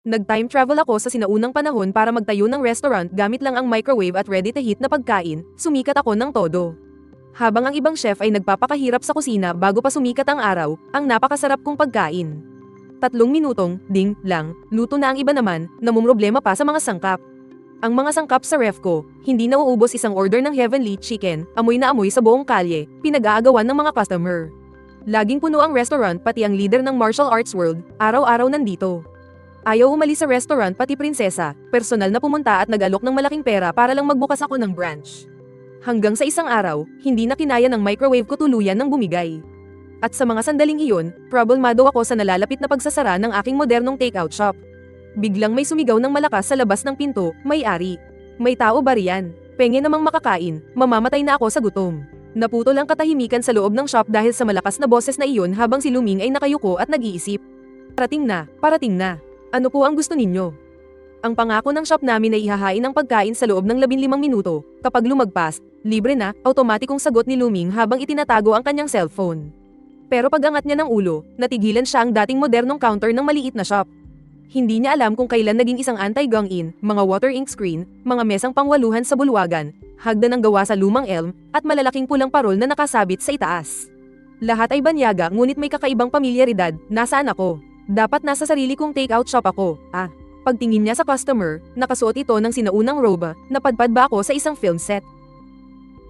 Nag-time travel ako sa sinaunang panahon para magtayo ng restaurant gamit lang ang microwave at ready-to-heat na pagkain, sumikat ako ng todo. Habang ang ibang chef ay nagpapakahirap sa kusina bago pa sumikat ang araw, ang napakasarap kong pagkain. 3 minutong, ding, lang, luto na ang iba naman, namumroblema pa sa mga sangkap. Ang mga sangkap sa ref ko, hindi nauubos isang order ng heavenly chicken, amoy na amoy sa buong kalye, pinag-aagawan ng mga customer. Laging puno ang restaurant pati ang leader ng martial arts world, araw-araw nandito. Ayaw umalis sa restaurant pati prinsesa, personal na pumunta at nag-alok ng malaking pera para lang magbukas ako ng branch. Hanggang sa isang araw, hindi na kinaya ng microwave ko tuluyan ng bumigay. At sa mga sandaling iyon, problemado ako sa nalalapit na pagsasara ng aking modernong takeout shop. Biglang may sumigaw ng malakas sa labas ng pinto, may-ari. May tao ba riyan? Penge namang makakain, mamamatay na ako sa gutom. Naputol ang katahimikan sa loob ng shop dahil sa malakas na boses na iyon habang si Luming ay nakayuko at nag-iisip. Parating na, parating na. Ano po ang gusto ninyo? Ang pangako ng shop namin ay ihahain ang pagkain sa loob ng 15 minuto. Kapag lumagpas, libre na, automatikong sagot ni Luming habang itinatago ang kanyang cellphone. Pero pag-angat niya ng ulo, natigilan siya ang dating modernong counter ng maliit na shop. Hindi niya alam kung kailan naging isang anti-gang-in, mga water ink screen, mga mesang pangwaluhan sa bulwagan, hagdan ng gawa sa lumang elm, at malalaking pulang parol na nakasabit sa itaas. Lahat ay banyaga ngunit may kakaibang pamilyaridad, nasaan ako? Dapat nasa sarili kong take-out shop ako, Pagtingin niya sa customer, nakasuot ito ng sinaunang robe, napadpad ba ako sa isang film set?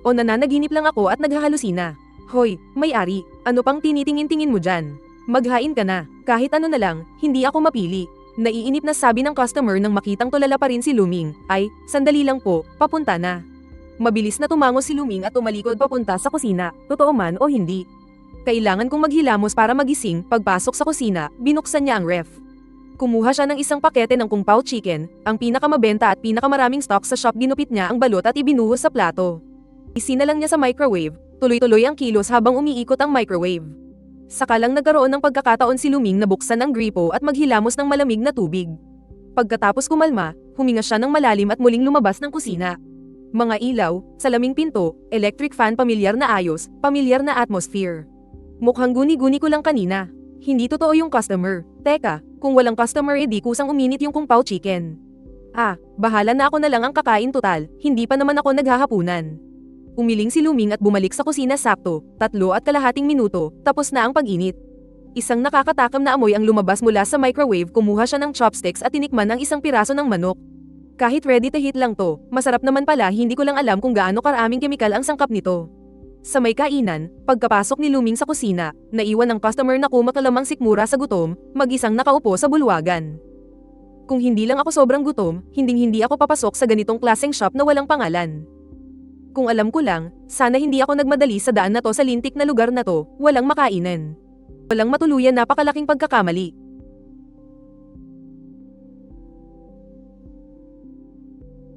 O nananaginip lang ako at naghahalusina? Hoy, may-ari, ano pang tinitingin-tingin mo dyan? Maghain ka na, kahit ano na lang, hindi ako mapili. Naiinip na sabi ng customer nang makitang tulala pa rin si Luming, ay, sandali lang po, papunta na. Mabilis na tumango si Luming at tumalikod papunta sa kusina, totoo man o hindi. Kailangan kong maghilamos para magising, pagpasok sa kusina, binuksan niya ang ref. Kumuha siya ng isang pakete ng kung pao chicken, ang pinakamabenta at pinakamaraming stock sa shop, ginupit niya ang balot at ibinuhos sa plato. Isinalang niya sa microwave, tuloy-tuloy ang kilos habang umiikot ang microwave. Saka lang nagkaroon ng pagkakataon si Luming na buksan ang gripo at maghilamos ng malamig na tubig. Pagkatapos kumalma, huminga siya ng malalim at muling lumabas ng kusina. Mga ilaw, salaming pinto, electric fan, pamilyar na ayos, pamilyar na atmosphere. Mukhang guni-guni ko lang kanina. Hindi totoo yung customer. Teka, kung walang customer edi kusang uminit yung kung pao chicken. Bahala na ako na lang ang kakain total, hindi pa naman ako naghahapunan. Umiling si Luming at bumalik sa kusina sakto, 3.5 minuto, tapos na ang pag-init. Isang nakakatakam na amoy ang lumabas mula sa microwave, kumuha siya ng chopsticks at tinikman ang isang piraso ng manok. Kahit ready to heat lang to, masarap naman pala, hindi ko lang alam kung gaano karaming kemikal ang sangkap nito. Sa may kainan, pagkapasok ni Luming sa kusina, naiwan ng customer na kumakalamang sikmura sa gutom, mag-isang nakaupo sa bulwagan. Kung hindi lang ako sobrang gutom, hinding-hindi ako papasok sa ganitong klaseng shop na walang pangalan. Kung alam ko lang, sana hindi ako nagmadali sa daan na to, sa lintik na lugar na to, walang makainan. Walang matuluyan, napakalaking pagkakamali.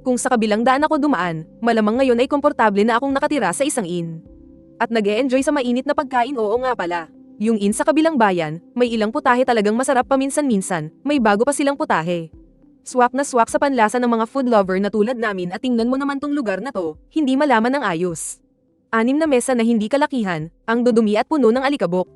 Kung sa kabilang daan ako dumaan, malamang ngayon ay komportable na akong nakatira sa isang inn. At nag-e-enjoy sa mainit na pagkain, oo nga pala. Yung inn sa kabilang bayan, may ilang putahe talagang masarap paminsan-minsan, may bago pa silang putahe. Swak na swak sa panlasa ng mga food lover na tulad namin, at tingnan mo naman tong lugar na to, hindi malaman ng ayos. 6 na mesa na hindi kalakihan, ang dudumi at puno ng alikabok.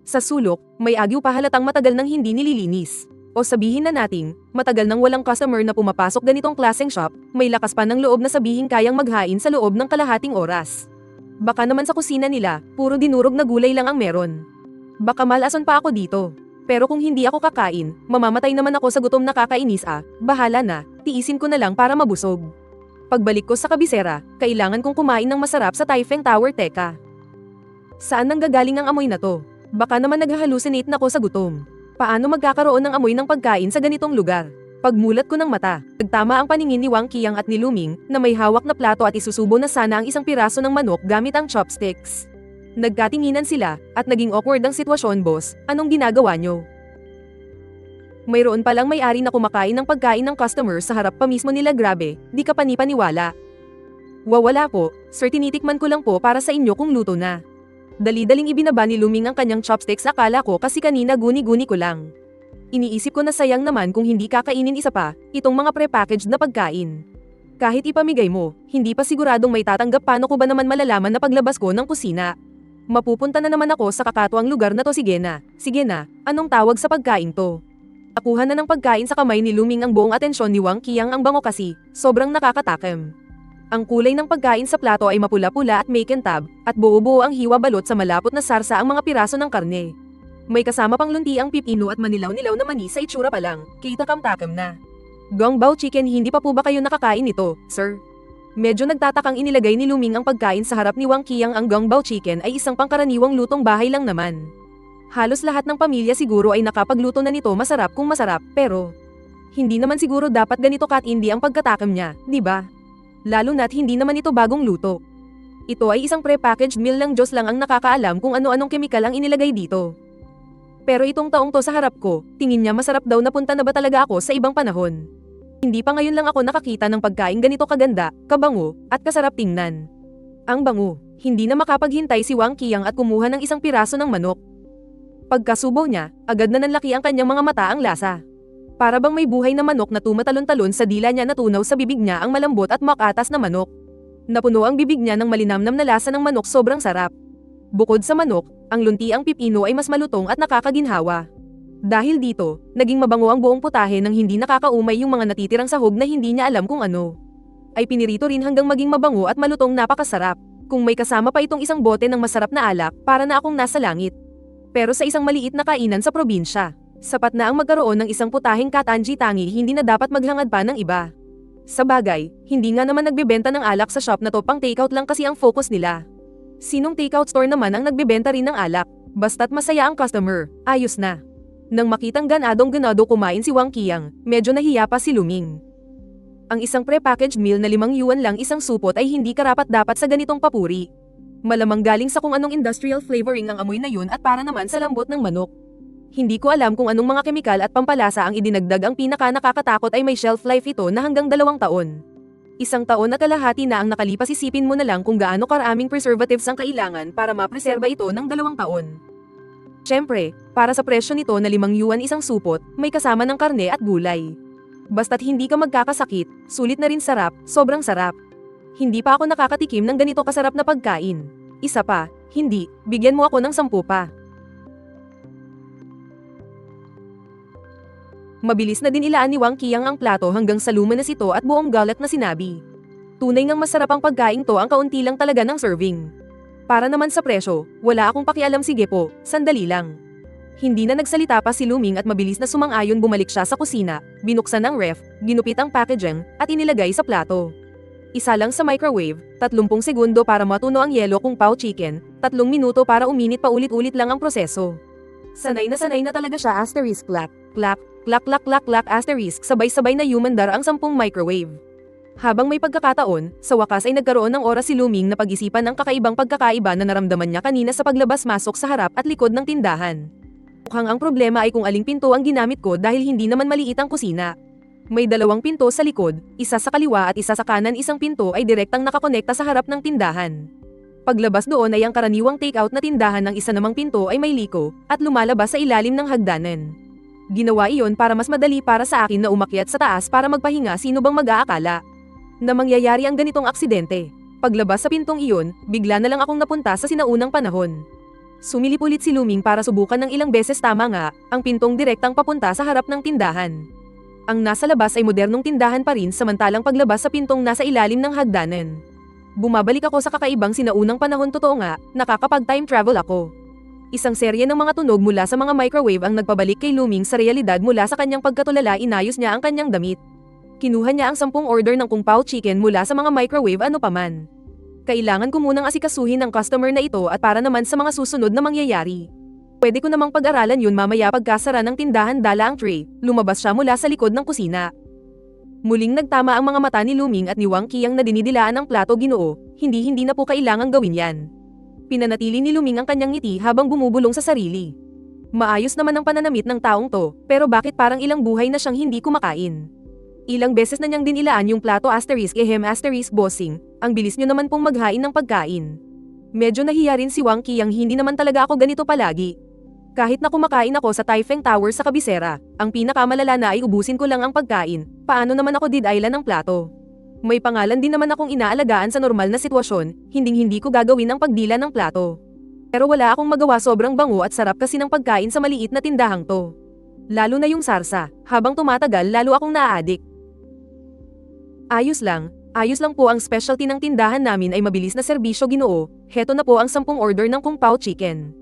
Sa sulok, may agyo pa halatang matagal nang hindi nililinis. O sabihin na nating, matagal nang walang customer na pumapasok ganitong klaseng shop, may lakas pa ng loob na sabihin kayang maghain sa loob ng kalahating oras. Baka naman sa kusina nila, puro dinurog na gulay lang ang meron. Baka malason pa ako dito. Pero kung hindi ako kakain, mamamatay naman ako sa gutom, nakakainis bahala na, tiisin ko na lang para mabusog. Pagbalik ko sa kabisera, kailangan kong kumain ng masarap sa Taifeng Tower. Teka, saan nanggagaling ang amoy na to? Baka naman naghahalusinate na ako sa gutom. Paano magkakaroon ng amoy ng pagkain sa ganitong lugar? Pagmulat ko ng mata, nagtama ang paningin ni Wang Qiang at ni Luming na may hawak na plato at isusubo na sana ang isang piraso ng manok gamit ang chopsticks. Nagkatinginan sila at naging awkward ang sitwasyon. Boss, anong ginagawa nyo? Mayroon palang may-ari na kumakain ng pagkain ng customer sa harap pa mismo nila. Grabe, di ka panipaniwala. Wala po, sir, tinitikman ko lang po para sa inyo kung luto na. Dali-daling ibinaba ni Luming ang kanyang chopsticks, akala ko kasi kanina guni-guni ko lang. Iniisip ko na sayang naman kung hindi kakainin isa pa, itong mga pre-packaged na pagkain. Kahit ipamigay mo, hindi pa siguradong may tatanggap, paano ko ba naman malalaman na paglabas ko ng kusina? Mapupunta na naman ako sa kakatuwang lugar na to. Sige na, anong tawag sa pagkain to? Nakuha na ng pagkain sa kamay ni Luming ang buong atensyon ni Wang Qiang. Ang bango kasi, sobrang nakakatakam. Ang kulay ng pagkain sa plato ay mapula-pula at may kintab, at buo-buo ang hiwa balot sa malapot na sarsa ang mga piraso ng karne. May kasama pang lunti ang pipino at manilaw-nilaw na mani sa itsura pa lang, kitakam-takam na. Gong Bao Chicken, hindi pa po ba kayo nakakain nito, sir? Medyo nagtatakang inilagay ni Luming ang pagkain sa harap ni Wang Qiang. Ang Gong Bao Chicken ay isang pangkaraniwang lutong bahay lang naman. Halos lahat ng pamilya siguro ay nakapagluto na nito, masarap kung masarap, pero hindi naman siguro dapat ganito katindi ang pagkatakam niya, di ba? Lalo na't hindi naman ito bagong luto. Ito ay isang pre-packaged meal lang, Diyos lang ang nakakaalam kung ano-anong kemikal ang inilagay dito. Pero itong taong to sa harap ko, tingin niya masarap daw. Napunta na ba talaga ako sa ibang panahon? Hindi pa ngayon lang ako nakakita ng pagkain ganito kaganda, kabango, at kasarap tingnan. Ang bango, hindi na makapaghintay si Wang Qiang at kumuha ng isang piraso ng manok. Pagkasubo niya, agad na nanlaki ang kanyang mga mata. Ang lasa. Para bang may buhay na manok na tumatalon-talon sa dila niya. Natunaw sa bibig niya ang malambot at makatas na manok. Napuno ang bibig niya ng malinamnam na lasa ng manok, sobrang sarap. Bukod sa manok, ang lunti ang pipino ay mas malutong at nakakaginhawa. Dahil dito, naging mabango ang buong putahe nang hindi nakakaumay yung mga natitirang sahog na hindi niya alam kung ano. Ay pinirito rin hanggang maging mabango at malutong, napakasarap. Kung may kasama pa itong isang bote ng masarap na alak, para na akong nasa langit. Pero sa isang maliit na kainan sa probinsya, sapat na ang magkaroon ng isang putaheng katanji-tangi, hindi na dapat maghangad pa ng iba. Sa bagay, hindi nga naman nagbebenta ng alak sa shop na to, pang takeout lang kasi ang focus nila. Sinong takeout store naman ang nagbebenta rin ng alak? Basta't masaya ang customer, ayos na. Nang makitang ganadong-ganado kumain si Wang Qiang, medyo nahiya pa si Luming. Ang isang pre-packaged meal na 5 yuan lang isang supot ay hindi karapat-dapat sa ganitong papuri. Malamang galing sa kung anong industrial flavoring ang amoy na yun, at para naman sa lambot ng manok. Hindi ko alam kung anong mga kemikal at pampalasa ang idinagdag. Ang pinaka nakakatakot ay may shelf life ito na hanggang 2 taon. 1 taon at kalahati na ang nakalipas, isipin mo na lang kung gaano karaming preservatives ang kailangan para mapreserba ito ng 2 taon. Siyempre, para sa presyo nito na 5 yuan isang supot, may kasama ng karne at gulay. Basta't hindi ka magkakasakit, sulit na rin sarap, sobrang sarap. Hindi pa ako nakakatikim ng ganito kasarap na pagkain. Isa pa, hindi, bigyan mo ako ng 10 pa. Mabilis na din ilaan ni Wang Qiang ang plato hanggang sa lumanas ito at buong galat na sinabi. Tunay ngang masarap ang pagkain to, ang kaunti lang talaga ng serving. Para naman sa presyo, wala akong pakialam, sige po, sandali lang. Hindi na nagsalita pa si Luming at mabilis na sumang-ayon. Bumalik siya sa kusina, binuksan ang ref, ginupit ang packaging, at inilagay sa plato. Isa lang sa microwave, 30 segundo para matuno ang yelo kung Pao Chicken, 3 minuto para uminit, paulit-ulit lang ang proseso. Sanay na talaga siya. Asterisk clap, clap, clap, clap, clap, clap, asterisk, sabay-sabay na humandar ang 10 microwave. Habang may pagkakataon, sa wakas ay nagkaroon ng oras si Luming na pag-isipan ang kakaibang pagkakaiba na naramdaman niya kanina sa paglabas-masok sa harap at likod ng tindahan. Mukhang ang problema ay kung aling pinto ang ginamit ko dahil hindi naman maliit ang kusina. May 2 pinto sa likod, isa sa kaliwa at isa sa kanan. Isang pinto ay direktang nakakonekta sa harap ng tindahan. Paglabas doon ay ang karaniwang takeout na tindahan. Ng isa namang pinto ay may liko at lumalabas sa ilalim ng hagdanan. Ginawa iyon para mas madali para sa akin na umakyat sa taas para magpahinga. Sino bang mag-aakala na mangyayari ang ganitong aksidente? Paglabas sa pintong iyon, bigla na lang akong napunta sa sinaunang panahon. Sumilip ulit si Luming para subukan ng ilang beses. Tama nga, ang pintong direktang papunta sa harap ng tindahan. Ang nasa labas ay modernong tindahan pa rin, samantalang paglabas sa pintong nasa ilalim ng hagdanan. Bumabalik ako sa kakaibang sinaunang panahon. Totoo nga, nakakapag-time travel ako. Isang serye ng mga tunog mula sa mga microwave ang nagpabalik kay Luming sa realidad. Mula sa kanyang pagkatulala, inayos niya ang kanyang damit. Kinuha niya ang 10 order ng Kung Pao Chicken mula sa mga microwave. Ano paman, kailangan ko munang asikasuhin ang customer na ito at para naman sa mga susunod na mangyayari. Pwede ko namang pag-aralan yun mamaya. Pagkasara ng tindahan, dala ang tray, lumabas siya mula sa likod ng kusina. Muling nagtama ang mga mata ni Luming at ni Wang Qiang na dinidilaan ang plato. Ginoo, hindi na po kailangang gawin yan. Pinanatili ni Luming ang kanyang ngiti habang bumubulong sa sarili. Maayos naman ang pananamit ng taong to, pero bakit parang ilang buhay na siyang hindi kumakain? Ilang beses na niyang dinilaan yung plato. Asterisk asterisk bossing, ang bilis niyo naman pong maghain ng pagkain. Medyo nahiya rin si Wang Qiang. Hindi naman talaga ako ganito palagi. Kahit na kumakain ako sa Taifeng Tower sa kabisera, ang pinakamalala na ay ubusin ko lang ang pagkain. Paano naman ako didailan ng plato? May pangalan din naman akong inaalagaan sa normal na sitwasyon, hindi ko gagawin ang pagdila ng plato. Pero wala akong magawa, sobrang bango at sarap kasi ng pagkain sa maliit na tindahang to. Lalo na yung sarsa, habang tumatagal lalo akong naa-addict. Ayos lang po ang specialty ng tindahan namin ay mabilis na serbisyo Ginoo, heto na po ang 10 order ng Kung Pao Chicken.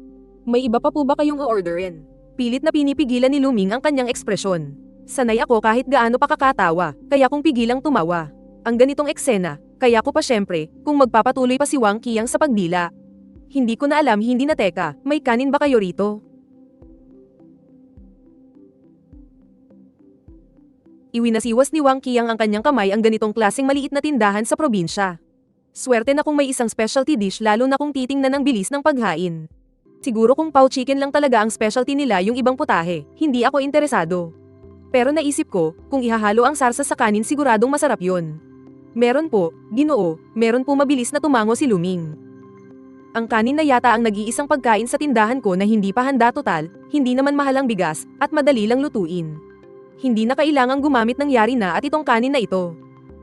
May iba pa po ba kayong o-orderin? Pilit na pinipigilan ni Luming ang kanyang ekspresyon. Sanay ako kahit gaano pa kakatawa, kaya kung pigilang tumawa. Ang ganitong eksena, kaya ko pa syempre, kung magpapatuloy pa si Wang Qiang sa pagdila. Hindi ko na alam hindi na teka, may kanin ba kayo rito? Iwinasiwas ni Wang Qiang ang kanyang kamay ang ganitong klaseng maliit na tindahan sa probinsya. Swerte na kung may isang specialty dish lalo na kung titingnan ng bilis ng paghain. Siguro kung Pao Chicken lang talaga ang specialty nila yung ibang putahe, hindi ako interesado. Pero naisip ko, kung ihahalo ang sarsa sa kanin siguradong masarap yun. Meron po, Ginoo, meron po mabilis na tumango si Luming. Ang kanin na yata ang nag-iisang pagkain sa tindahan ko na hindi pa handa total, hindi naman mahal ang bigas, at madali lang lutuin. Hindi na kailangang gumamit ng yari na at itong kanin na ito.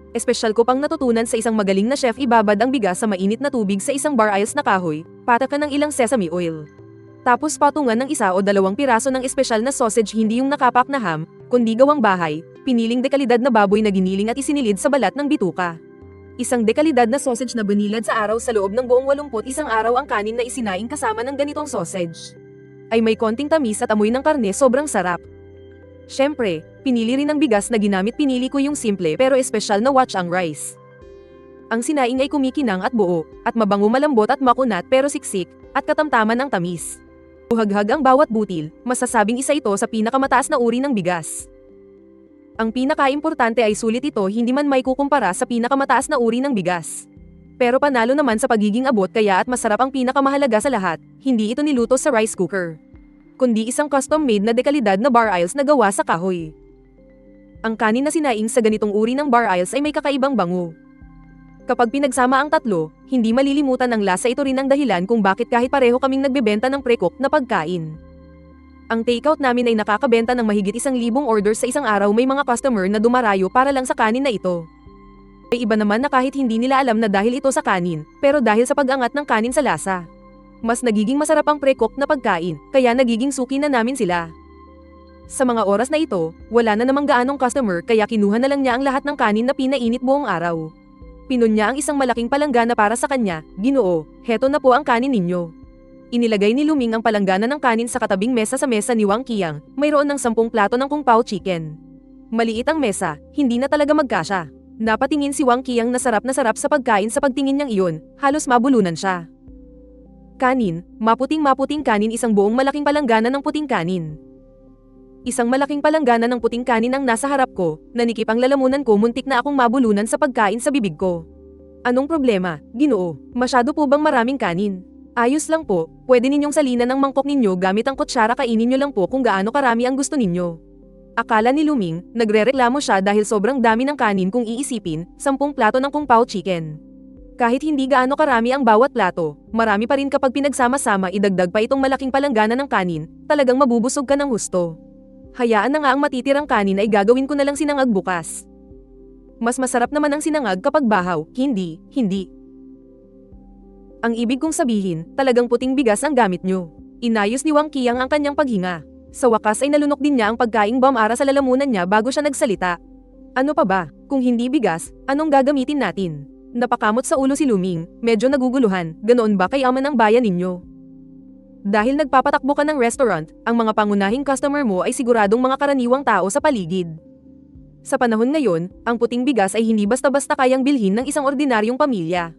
Espesyal ko pang natutunan sa isang magaling na chef ibabad ang bigas sa mainit na tubig sa isang bar ice na kahoy, patakan ng ilang sesame oil. Tapos patungan ng 1 o 2 piraso ng espesyal na sausage hindi yung nakapak na ham, kundi gawang bahay, piniling dekalidad na baboy na giniling at isinilid sa balat ng bituka. Isang dekalidad na sausage na binilad sa araw sa loob ng buong 81 araw ang kanin na isinaing kasama ng ganitong sausage. Ay may konting tamis at amoy ng karne sobrang sarap. Siyempre, pinili rin ang bigas na ginamit pinili ko yung simple pero espesyal na wachang rice. Ang sinaing ay kumikinang at buo, at mabango malambot at makunat pero siksik, at katamtaman ng tamis. Buhaghag ang bawat butil, masasabing isa ito sa pinakamataas na uri ng bigas. Ang pinakaimportante ay sulit ito hindi man may kukumpara sa pinakamataas na uri ng bigas. Pero panalo naman sa pagiging abot kaya at masarap ang pinakamahalaga sa lahat, hindi ito niluto sa rice cooker, kundi isang custom-made na dekalidad na bar ice na gawa sa kahoy. Ang kanin na sinaing sa ganitong uri ng bar ice ay may kakaibang bango. Kapag pinagsama ang tatlo, hindi malilimutan ang lasa ito rin ang dahilan kung bakit kahit pareho kaming nagbebenta ng pre-cook na pagkain. Ang takeout namin ay nakakabenta ng mahigit 1,000 orders sa isang araw may mga customer na dumarayo para lang sa kanin na ito. May iba naman na kahit hindi nila alam na dahil ito sa kanin, pero dahil sa pag-angat ng kanin sa lasa. Mas nagiging masarap ang pre-cook na pagkain, kaya nagiging suki na namin sila. Sa mga oras na ito, wala na namang gaanong customer kaya kinuha na lang niya ang lahat ng kanin na pinainit buong araw. Pinunya ang isang malaking palanggana para sa kanya, Ginoo, heto na po ang kanin ninyo. Inilagay ni Luming ang palanggana ng kanin sa katabing mesa sa mesa ni Wang Qiang, mayroon ng 10 plato ng Kung Pao Chicken. Maliit ang mesa, hindi na talaga magkasya. Napatingin si Wang Qiang na sarap sa pagkain sa pagtingin niyang iyon, halos mabulunan siya. Kanin, maputing kanin isang buong malaking palanggana ng puting kanin. Isang malaking palanggana ng puting kanin ang nasa harap ko, nanikip ang lalamunan ko muntik na akong mabulunan sa pagkain sa bibig ko. Anong problema, Ginoo? Masyado po bang maraming kanin? Ayos lang po, pwede ninyong salinan ng mangkok ninyo gamit ang kutsara kainin nyo lang po kung gaano karami ang gusto ninyo. Akala ni Luming, nagrereklamo siya dahil sobrang dami ng kanin kung iisipin, 10 plato ng Kung Pao Chicken. Kahit hindi gaano karami ang bawat plato, marami pa rin kapag pinagsama-sama idagdag pa itong malaking palanggana ng kanin, talagang mabubusog ka ng husto. Hayaan na nga ang matitirang kanin ay gagawin ko na lang sinangag bukas. Mas masarap naman ang sinangag kapag bahaw, hindi. Ang ibig kong sabihin, talagang puting bigas ang gamit nyo. Inayos ni Wang Qiang ang kanyang paghinga. Sa wakas ay nalunok din niya ang pagkaing bomara sa lalamunan niya bago siya nagsalita. Ano pa ba, kung hindi bigas, anong gagamitin natin? Napakamot sa ulo si Luming, medyo naguguluhan, ganoon ba kayaman ang bayan ninyo? Dahil nagpapatakbo ka ng restaurant, ang mga pangunahing customer mo ay siguradong mga karaniwang tao sa paligid. Sa panahon ngayon, ang puting bigas ay hindi basta-basta kayang bilhin ng isang ordinaryong pamilya.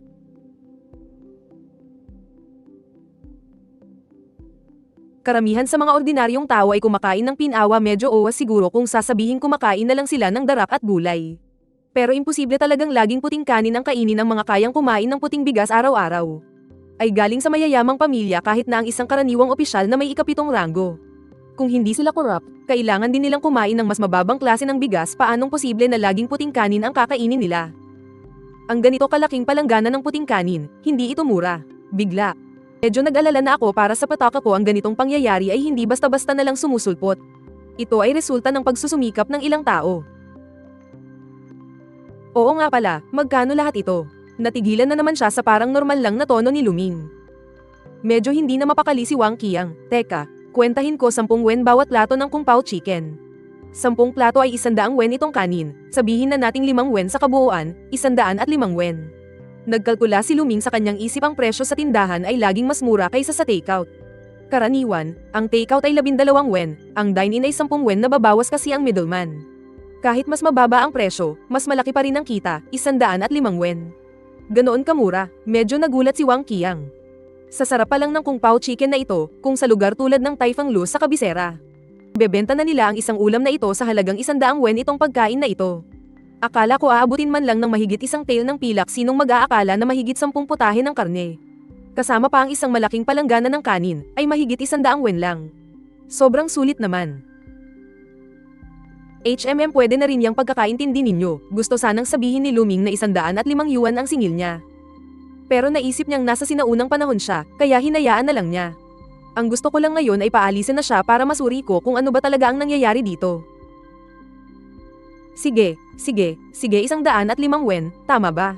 Karamihan sa mga ordinaryong tao ay kumakain ng pinawa medyo owas siguro kung sasabihin kumakain na lang sila ng darak at gulay. Pero imposible talagang laging puting kanin ang kainin ng mga kayang kumain ng puting bigas araw-araw. Ay galing sa mayayamang pamilya kahit na ang isang karaniwang opisyal na may ikapitong ranggo. Kung hindi sila corrupt, kailangan din nilang kumain ng mas mababang klase ng bigas paanong posible na laging puting kanin ang kakainin nila. Ang ganito kalaking palanggana ng puting kanin, hindi ito mura. Bigla. Medyo nag-alala na ako para sa pataka ko ang ganitong pangyayari ay hindi basta-basta na lang sumusulpot. Ito ay resulta ng pagsusumikap ng ilang tao. Oo nga pala, magkano lahat ito? Natigilan na naman siya sa parang normal lang na tono ni Luming. Medyo hindi na mapakali si Wang Qiang. Teka, Kwentahin ko 10 wen bawat plato ng kung pao chicken. 10 plato ay 100 wen itong kanin, sabihin na nating 5 wen sa kabuuan, 105 wen. Nagkalkula si Luming sa kanyang isip ang presyo sa tindahan ay laging mas mura kaysa sa takeout. Karaniwan, ang takeout ay 12 wen, ang dine-in ay 10 wen na babawas kasi ang middleman. Kahit mas mababa ang presyo, mas malaki pa rin ang kita, 105 wen. Ganoon kamura, medyo nagulat si Wang Qiang. Sa sarap pa lang ng kung pao chicken na ito, kung sa lugar tulad ng Tai Fang Lu sa kabisera. Bebenta na nila ang isang ulam na ito sa halagang 100 wen itong pagkain na ito. Akala ko aabutin man lang ng mahigit isang tail ng pilak sinong mag-aakala na mahigit 10 putahe ng karne. Kasama pa ang isang malaking palanggana ng kanin, ay mahigit 100 wen lang. Sobrang sulit naman. Pwede na rin yang pagkakaintindi ninyo, gusto sanang sabihin ni Luming na 105 yuan ang singil niya. Pero naisip niyang nasa sinaunang panahon siya, kaya hinayaan na lang niya. Ang gusto ko lang ngayon ay paalisin na siya para masuri ko kung ano ba talaga ang nangyayari dito. Sige, 105 wen, tama ba?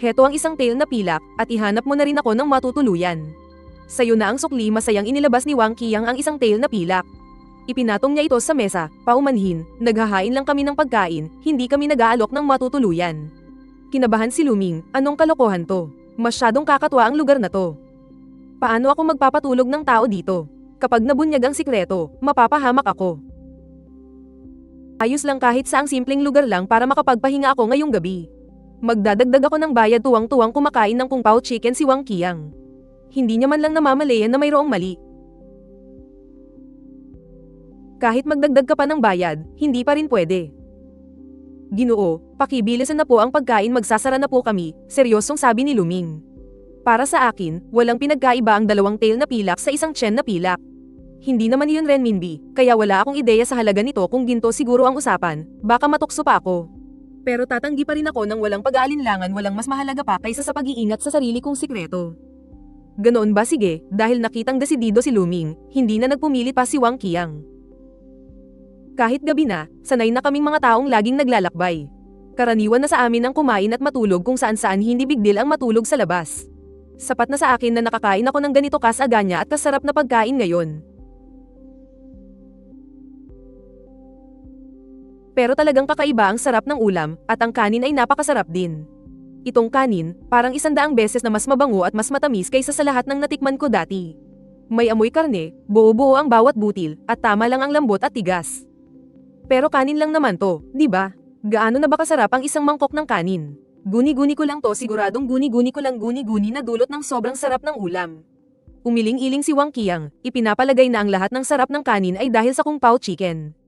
Heto ang isang tail na pilak, at ihanap mo na rin ako ng matutuluyan. Sayo na ang sukli, masayang inilabas ni Wang Qiang ang isang tail na pilak. Ipinatong niya ito sa mesa, paumanhin, naghahain lang kami ng pagkain, hindi kami nag-aalok ng matutuluyan. Kinabahan si Luming, anong kalokohan to? Masyadong kakatwa ang lugar na to. Paano ako magpapatulog ng tao dito? Kapag nabunyag ang sikreto, mapapahamak ako. Ayos lang kahit sa ang simpleng lugar lang para makapagpahinga ako ngayong gabi. Magdadagdag ako ng bayad, tuwang-tuwang kumakain ng kung pao chicken si Wang Qiang. Hindi niya man lang namamalayan na mayroong mali. Kahit magdagdag ka pa ng bayad, hindi pa rin pwede. Ginoo, pakibilisan na po ang pagkain, magsasara na po kami, seryosong sabi ni Luming. Para sa akin, walang pinagkaiba ang 2 tail na pilak sa isang tiyan na pilak. Hindi naman iyon renminbi, kaya wala akong ideya sa halaga nito kung ginto siguro ang usapan, baka matukso pa ako. Pero tatanggi pa rin ako ng walang pag-aalinlangan, walang mas mahalaga pa kaysa sa pag-iingat sa sarili kong sikreto. Ganoon ba? Sige, dahil nakitang desidido si Luming, hindi na nagpumili pa si Wang Qiang. Kahit gabi na, sanay na kaming mga taong laging naglalakbay. Karaniwan na sa amin ang kumain at matulog kung saan-saan, hindi big deal ang matulog sa labas. Sapat na sa akin na nakakain ako ng ganito kasaganya at kasarap na pagkain ngayon. Pero talagang kakaiba ang sarap ng ulam, at ang kanin ay napakasarap din. Itong kanin, parang 100 beses na mas mabango at mas matamis kaysa sa lahat ng natikman ko dati. May amoy karne, buo-buo ang bawat butil, at tama lang ang lambot at tigas. Pero kanin lang naman to, di ba? Gaano na ba kasarap ang isang mangkok ng kanin? Guni-guni ko lang to, siguradong guni-guni ko lang, guni-guni na dulot ng sobrang sarap ng ulam. Umiling-iling si Wang Qiang, ipinapalagay na ang lahat ng sarap ng kanin ay dahil sa kung pao chicken.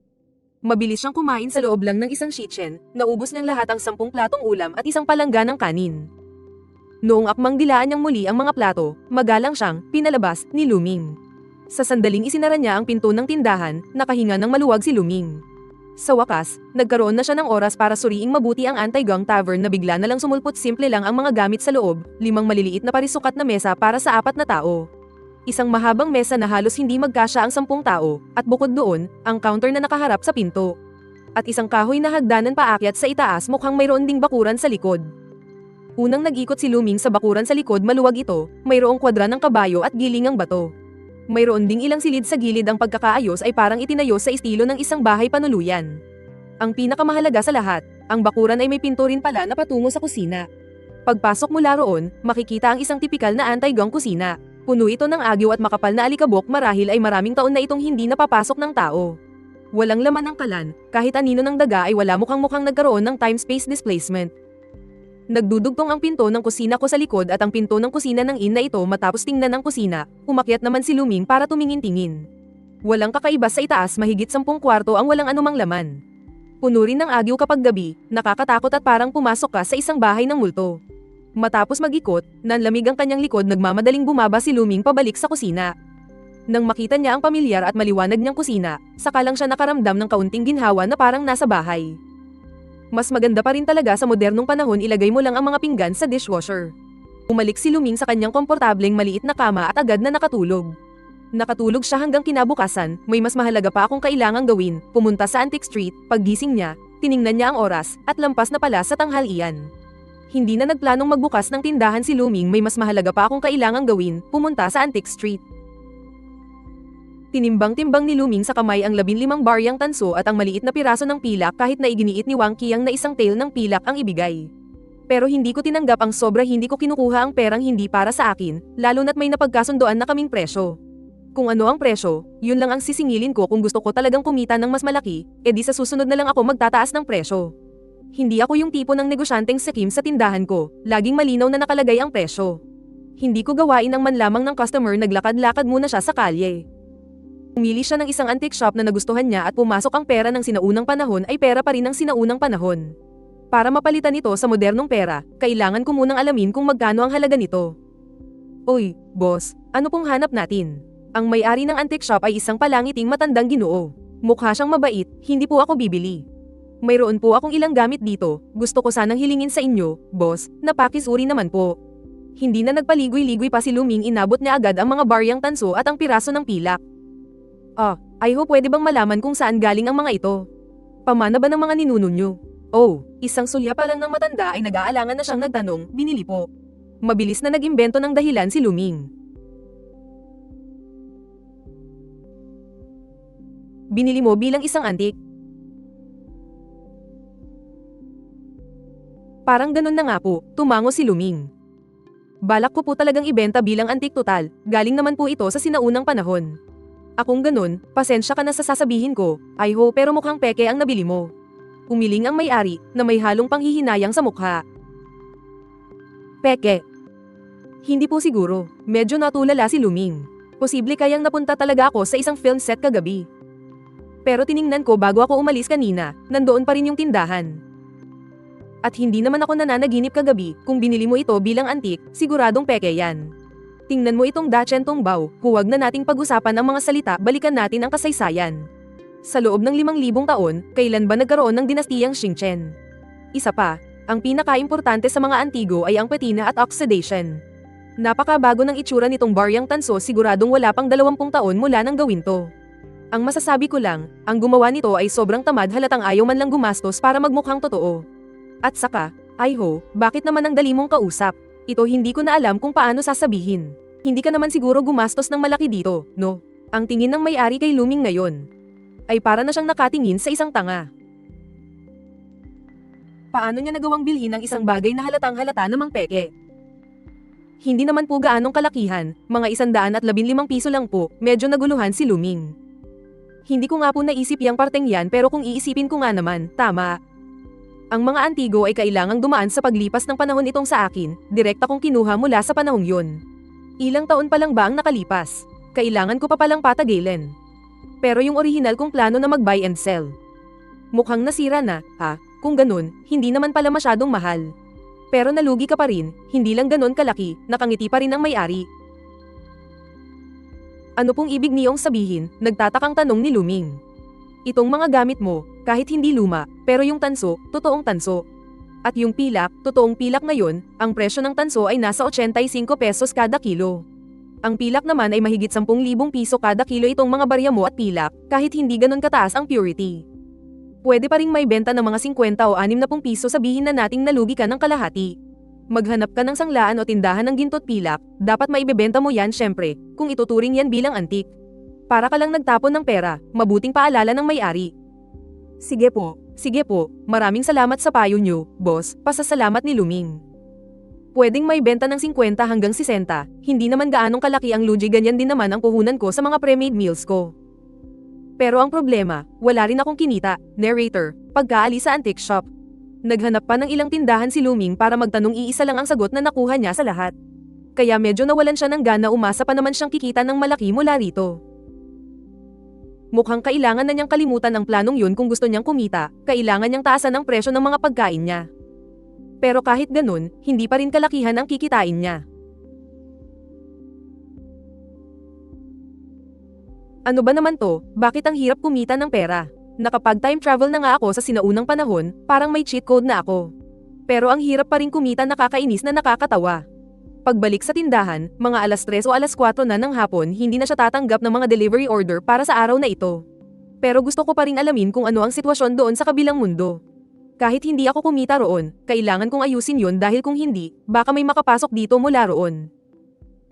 Mabilis siyang kumain, sa loob lang ng isang shichen, naubos niyang lahat ang 10 platong ulam at isang palangga ng kanin. Noong akmang dilaan niyang muli ang mga plato, magalang siyang pinalabas ni Luming. Sa sandaling isinara niya ang pinto ng tindahan, nakahinga ng maluwag si Luming. Sa wakas, nagkaroon na siya ng oras para suriing mabuti ang Anti-Gong Tavern na bigla na lang sumulpot. Simple lang ang mga gamit sa loob, 5 maliliit na parisukat na mesa para sa 4 na tao. Isang mahabang mesa na halos hindi magkasya ang 10 tao, at bukod doon, ang counter na nakaharap sa pinto. At isang kahoy na hagdanan paakyat sa itaas, mukhang mayroon ding bakuran sa likod. Unang nag-ikot si Luming sa bakuran sa likod, maluwag ito, mayroong kwadra ng kabayo at gilingang bato. Mayroon ding ilang silid sa gilid, ang pagkakaayos ay parang itinayo sa estilo ng isang bahay panuluyan. Ang pinakamahalaga sa lahat, ang bakuran ay may pinto rin pala na patungo sa kusina. Pagpasok mula roon, makikita ang isang tipikal na Anti-Gong kusina. Puno ito ng agyo at makapal na alikabok, marahil ay maraming taon na itong hindi napapasok ng tao. Walang laman ang kalan, kahit anino ng daga ay wala, mukhang nagkaroon ng time-space displacement. Nagdudugtong ang pinto ng kusina ko sa likod at ang pinto ng kusina ng inn na ito. Matapos tingnan ng kusina, umakyat naman si Luming para tumingin-tingin. Walang kakaiba sa itaas, mahigit 10 kwarto ang walang anumang laman. Puno rin ng agyo kapag gabi, nakakatakot at parang pumasok ka sa isang bahay ng multo. Matapos mag-ikot, nanlamig ang kanyang likod, nagmamadaling bumaba si Luming pabalik sa kusina. Nang makita niya ang pamilyar at maliwanag niyang kusina, saka lang siya nakaramdam ng kaunting ginhawa na parang nasa bahay. Mas maganda pa rin talaga sa modernong panahon, ilagay mo lang ang mga pinggan sa dishwasher. Umalik si Luming sa kanyang komportableng maliit na kama at agad na nakatulog. Nakatulog siya hanggang kinabukasan. May mas mahalaga pa akong kailangang gawin, pumunta sa Antique Street. Paggising niya, tiningnan niya ang oras, at lampas na pala sa tanghalian. Hindi na nagplanong magbukas ng tindahan si Luming, may mas mahalaga pa akong kailangang gawin, pumunta sa Antique Street. Tinimbang-timbang ni Luming sa kamay ang 15 baryang tanso at ang maliit na piraso ng pilak kahit na iginiit ni Wang Qiang na isang tail ng pilak ang ibigay. Pero hindi ko tinanggap ang sobra, hindi ko kinukuha ang perang hindi para sa akin, lalo na't may napagkasundoan na kaming presyo. Kung ano ang presyo, yun lang ang sisingilin ko. Kung gusto ko talagang kumita ng mas malaki, edi sa susunod na lang ako magtataas ng presyo. Hindi ako yung tipo ng negosyanteng sakim sa tindahan ko, laging malinaw na nakalagay ang presyo. Hindi ko gawain ang manlamang ng customer, naglakad-lakad muna siya sa kalye. Pumili siya ng isang antique shop na nagustuhan niya at pumasok. Ang pera ng sinaunang panahon ay pera pa rin ng sinaunang panahon. Para mapalitan ito sa modernong pera, kailangan ko munang alamin kung magkano ang halaga nito. Oy, boss, ano pong hanap natin? Ang may-ari ng antique shop ay isang palangiting matandang ginoo. Mukha siyang mabait, hindi po ako bibili. Mayroon po akong ilang gamit dito, gusto ko sanang hilingin sa inyo, boss, na pakisuri naman po. Hindi na nagpaligoy-ligoy pa si Luming, inabot niya agad ang mga baryang tanso at ang piraso ng pilak. I hope pwede bang malaman kung saan galing ang mga ito? Pamana ba ng mga ninuno nyo? Oh, isang sulya pa lang ng matanda ay nag-aalangan na siyang nagtanong, binili po. Mabilis na nag-imbento ng dahilan si Luming. Binili mo bilang isang antik? Parang ganun na nga po, tumango si Luming. Balak ko po talagang ibenta bilang antik total, galing naman po ito sa sinaunang panahon. Akong ganun, pasensya ka na sa sasabihin ko, I hope, pero mukhang peke ang nabili mo. Umiling ang may-ari, na may halong panghihinayang sa mukha. Peke. Hindi po siguro, medyo natulala si Luming. Posible kayang napunta talaga ako sa isang film set kagabi. Pero tiningnan ko bago ako umalis kanina, nandoon pa rin yung tindahan. At hindi naman ako nananaginip kagabi. Kung binili mo ito bilang antik, siguradong peke yan. Tingnan mo itong Dachentong Bao, huwag na nating pag-usapan ang mga salita, balikan natin ang kasaysayan. Sa loob ng 5,000 taon, kailan ba nagkaroon ng dinastiyang Qingchen? Isa pa, ang pinaka-importante sa mga antigo ay ang patina at oxidation. Napakabago ng itsura nitong baryang tanso, siguradong wala pang 20 taon mula nang gawin to. Ang masasabi ko lang, ang gumawa nito ay sobrang tamad, halatang ayaw man lang gumastos para magmukhang totoo. At saka, Aiho, bakit naman ang dali mong kausap? Ito hindi ko na alam kung paano sasabihin. Hindi ka naman siguro gumastos ng malaki dito, no? Ang tingin ng may-ari kay Luming ngayon ay para na siyang nakatingin sa isang tanga. Paano niya nagawang bilhin ang isang bagay na halatang halata namang peke? Hindi naman po gaanong kalakihan, mga 115 piso lang po, medyo naguluhan si Luming. Hindi ko nga po naisip yang parteng yan, pero kung iisipin ko nga naman, tama. Ang mga antigo ay kailangang dumaan sa paglipas ng panahon. Itong sa akin, direkta kong kinuha mula sa panahong yun. Ilang taon pa lang ba ang nakalipas? Kailangan ko pa palang patagilin. Pero yung orihinal kong plano na mag-buy and sell, mukhang nasira na, ha? Kung ganun, hindi naman pala masyadong mahal. Pero nalugi ka pa rin, hindi lang ganun kalaki, nakangiti pa rin ang may-ari. Ano pong ibig niyong sabihin? Nagtatakang tanong ni Luming. Itong mga gamit mo, kahit hindi luma, pero yung tanso, totoong tanso. At yung pilak, totoong pilak ngayon, ang presyo ng tanso ay nasa 85 pesos kada kilo. Ang pilak naman ay mahigit 10,000 piso kada kilo. Itong mga barya mo at pilak, kahit hindi ganun kataas ang purity, pwede pa ring may benta ng mga 50 o 60 piso. Sabihin na nating nalugi ka ng kalahati. Maghanap ka ng sanglaan o tindahan ng ginto't pilak, dapat maibebenta mo yan syempre, kung ituturing yan bilang antik. Para ka lang nagtapon ng pera, mabuting paalala ng may-ari. Sige po, maraming salamat sa payo nyo, boss, pasasalamat ni Luming. Pwedeng may benta ng 50 hanggang 60, hindi naman gaanong kalaki ang lugi, ganyan din naman ang puhunan ko sa mga pre-made meals ko. Pero ang problema, wala rin akong kinita, narrator, pagkaalis sa antique shop. Naghanap pa ng ilang tindahan si Luming para magtanong, iisa lang ang sagot na nakuha niya sa lahat. Kaya medyo nawalan siya ng gana, umasa pa naman siyang kikita ng malaki mula rito. Mukhang kailangan na niyang kalimutan ang planong yun. Kung gusto niyang kumita, kailangan niyang taasan ang presyo ng mga pagkain niya. Pero kahit ganun, hindi pa rin kalakihan ang kikitain niya. Ano ba naman to? Bakit ang hirap kumita ng pera? Nakapag-time travel na nga ako sa sinaunang panahon, parang may cheat code na ako. Pero ang hirap pa rin kumita, nakakainis na nakakatawa. Pagbalik sa tindahan, mga alas 3 o alas 4 na ng hapon, hindi na siya tatanggap ng mga delivery order para sa araw na ito. Pero gusto ko pa rin alamin kung ano ang sitwasyon doon sa kabilang mundo. Kahit hindi ako kumita roon, kailangan kong ayusin yon dahil kung hindi, baka may makapasok dito mula roon.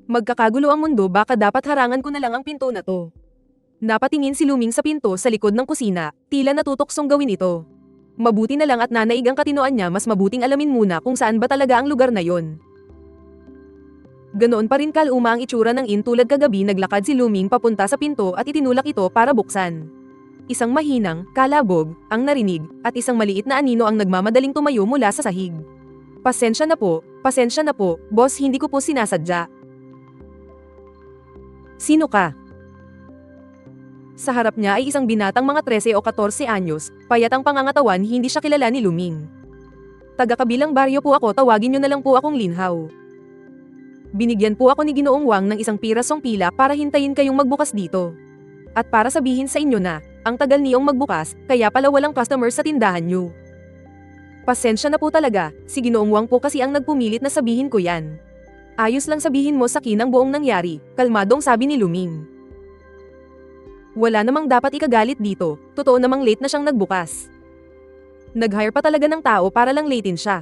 Magkakagulo ang mundo, baka dapat harangan ko na lang ang pinto na to. Napatingin si Luming sa pinto sa likod ng kusina, tila natutuksong gawin ito. Mabuti na lang at nanaig ang katinoan niya, mas mabuting alamin muna kung saan ba talaga ang lugar na yon. Ganoon pa rin kaluma ang itsura ng inn tulad kagabi. Naglakad si Luming papunta sa pinto at itinulak ito para buksan. Isang mahinang, kalabog, ang narinig, at isang maliit na anino ang nagmamadaling tumayo mula sa sahig. Pasensya na po, boss, hindi ko po sinasadya. Sino ka? Sa harap niya ay isang binatang mga 13 o 14 anyos, payat ang pangangatawan. Hindi siya kilala ni Luming. Taga-kabilang baryo po ako, tawagin niyo na lang po akong Linhao. Binigyan po ako ni Ginoong Wang ng isang pirasong pila para hintayin kayong magbukas dito. At para sabihin sa inyo na, ang tagal niyong magbukas, kaya pala walang customers sa tindahan niyo. Pasensya na po talaga, si Ginoong Wang po kasi ang nagpumilit na sabihin ko yan. Ayos lang, sabihin mo sa akin ang buong nangyari, kalmadong sabi ni Luming. Wala namang dapat ikagalit dito, totoo namang late na siyang nagbukas. Nag-hire pa talaga ng tao para lang latein siya.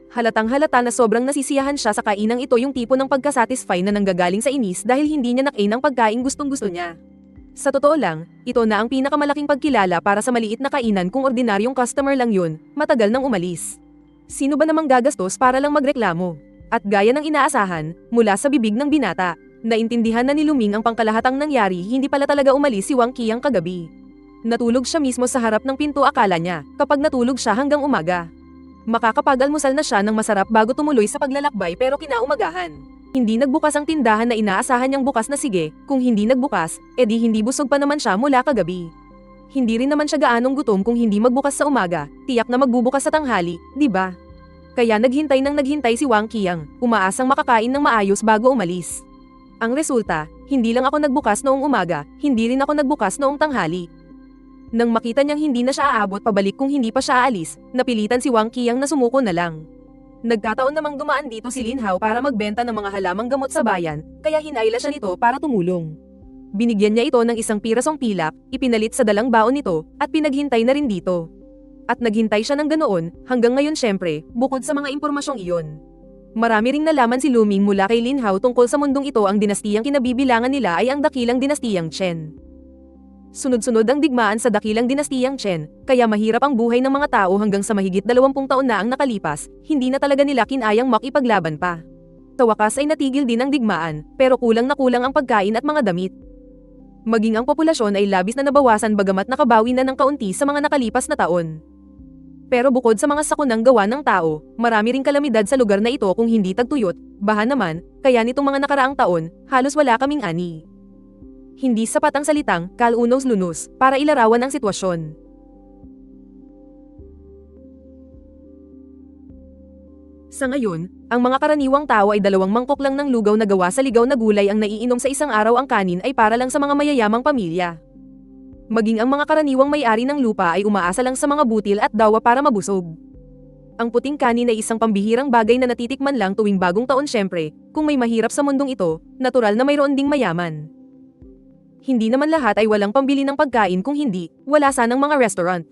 Halatang halata na sobrang nasisiyahan siya sa kainang ito, yung tipo ng pagkasatisfy na nanggagaling sa inis dahil hindi niya nakain ang pagkain gustong gusto niya. Sa totoo lang, ito na ang pinakamalaking pagkilala para sa maliit na kainan. Kung ordinaryong customer lang yun, matagal nang umalis. Sino ba namang gagastos para lang magreklamo? At gaya ng inaasahan, mula sa bibig ng binata, naintindihan na ni Luming ang pangkalahatang nangyari. Hindi pala talaga umalis si Wang Qiang kagabi. Natulog siya mismo sa harap ng pinto. Akala niya, kapag natulog siya hanggang umaga, makakapag-almusal na siya ng masarap bago tumuloy sa paglalakbay, pero kinaumagahan. Hindi nagbukas ang tindahan na inaasahan niyang bukas na. Sige, kung hindi nagbukas, edi hindi busog pa naman siya mula kagabi. Hindi rin naman siya gaanong gutom kung hindi magbukas sa umaga, tiyak na magbubukas sa tanghali, di ba? Kaya naghintay si Wang Qiang, umaasang makakain ng maayos bago umalis. Ang resulta, hindi lang ako nagbukas noong umaga, hindi rin ako nagbukas noong tanghali. Nang makita niyang hindi na siya aabot pabalik kung hindi pa siya aalis, napilitan si Wang Qiang na sumuko na lang. Nagkataon namang dumaan dito si Linhao para magbenta ng mga halamang gamot sa bayan, kaya hinayla siya nito para tumulong. Binigyan niya ito ng isang pirasong pilak, ipinalit sa dalang baon nito, at pinaghintay na rin dito. At naghintay siya ng ganoon, hanggang ngayon syempre, bukod sa mga impormasyong iyon. Marami ring nalaman si Luming mula kay Linhao tungkol sa mundong ito. Ang dinastiyang kinabibilangan nila ay ang dakilang dinastiyang Chen. Sunod-sunod ang digmaan sa dakilang dinastiyang Chen, kaya mahirap ang buhay ng mga tao hanggang sa mahigit 20 taon na ang nakalipas, hindi na talaga nila kinayang makipaglaban pa. Sa wakas ay natigil din ang digmaan, pero kulang na kulang ang pagkain at mga damit. Maging ang populasyon ay labis na nabawasan bagamat nakabawi na ng kaunti sa mga nakalipas na taon. Pero bukod sa mga sakunang gawa ng tao, marami ring kalamidad sa lugar na ito. Kung hindi tagtuyot, baha naman, kaya nitong mga nakaraang taon, halos wala kaming ani. Hindi sapat ang salitang kalunos-lunos para ilarawan ang sitwasyon. Sa ngayon, ang mga karaniwang tao ay 2 mangkok lang ng lugaw na gawa sa ligaw na gulay ang naiinom sa isang araw. Ang kanin ay para lang sa mga mayayamang pamilya. Maging ang mga karaniwang may-ari ng lupa ay umaasa lang sa mga butil at dawa para mabusog. Ang puting kanin ay isang pambihirang bagay na natitikman lang tuwing bagong taon. Syempre, kung may mahirap sa mundong ito, natural na mayroon ding mayaman. Hindi naman lahat ay walang pambili ng pagkain. Kung hindi, wala sanang mga restaurant.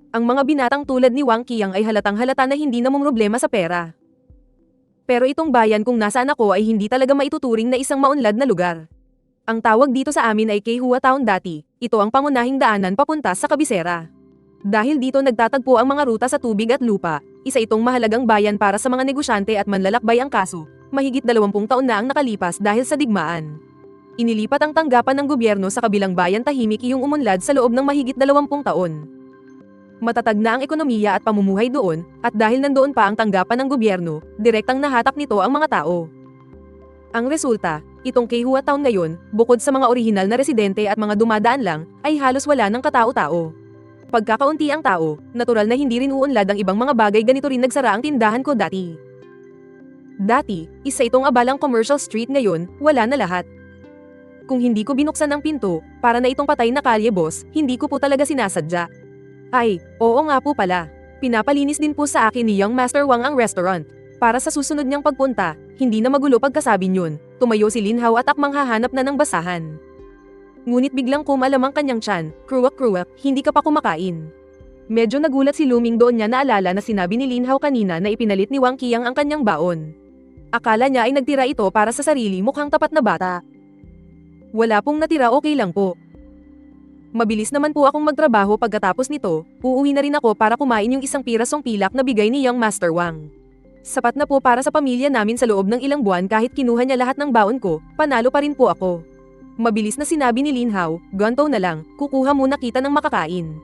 Ang mga binatang tulad ni Wang Qiang ay halatang halata na hindi namumroblema sa pera. Pero itong bayan kung nasaan ako ay hindi talaga maituturing na isang maunlad na lugar. Ang tawag dito sa amin ay Keihua Town dati. Ito ang pangunahing daanan papunta sa kabisera. Dahil dito nagtatagpo ang mga ruta sa tubig at lupa, isa itong mahalagang bayan para sa mga negosyante at manlalakbay. Ang kaso, mahigit 20 taon na ang nakalipas dahil sa digmaan. Inilipat ang tanggapan ng gobyerno sa kabilang bayan. Tahimik iyong umunlad sa loob ng mahigit 20 taon. Matatag na ang ekonomiya at pamumuhay doon, at dahil nandoon pa ang tanggapan ng gobyerno, direktang nahatak nito ang mga tao. Ang resulta, itong Keihua Town ngayon, bukod sa mga orihinal na residente at mga dumadaan lang, ay halos wala ng katao-tao. Pagkakaunti ang tao, natural na hindi rin uunlad ang ibang mga bagay. Ganito rin nagsara ang tindahan ko dati. Dati, isa itong abalang commercial street. Ngayon, wala na lahat. Kung hindi ko binuksan ang pinto, para na itong patay na kalye, boss, hindi ko po talaga sinasadya. Ay, oo nga po pala. Pinapalinis din po sa akin ni Young Master Wang ang restaurant. Para sa susunod niyang pagpunta, hindi na magulo. Pagkasabi niyon, tumayo si Linhao at akmang hahanap na ng basahan. Ngunit biglang kumalam ang kanyang tiyan. Kruwak, hindi ka pa kumakain. Medyo nagulat si Luming. Doon niya naalala na sinabi ni Linhao kanina na ipinalit ni Wang Qiang ang kanyang baon. Akala niya ay nagtira ito para sa sarili. Mukhang tapat na bata. Wala pong natira, okay lang po. Mabilis naman po akong magtrabaho pagkatapos nito, uuwi na rin ako para kumain yung isang pirasong pilak na bigay ni Young Master Wang. Sapat na po para sa pamilya namin sa loob ng ilang buwan kahit kinuha niya lahat ng baon ko, panalo pa rin po ako. Mabilis na sinabi ni Lin Hao, ganto na lang, kukuha muna kita ng makakain.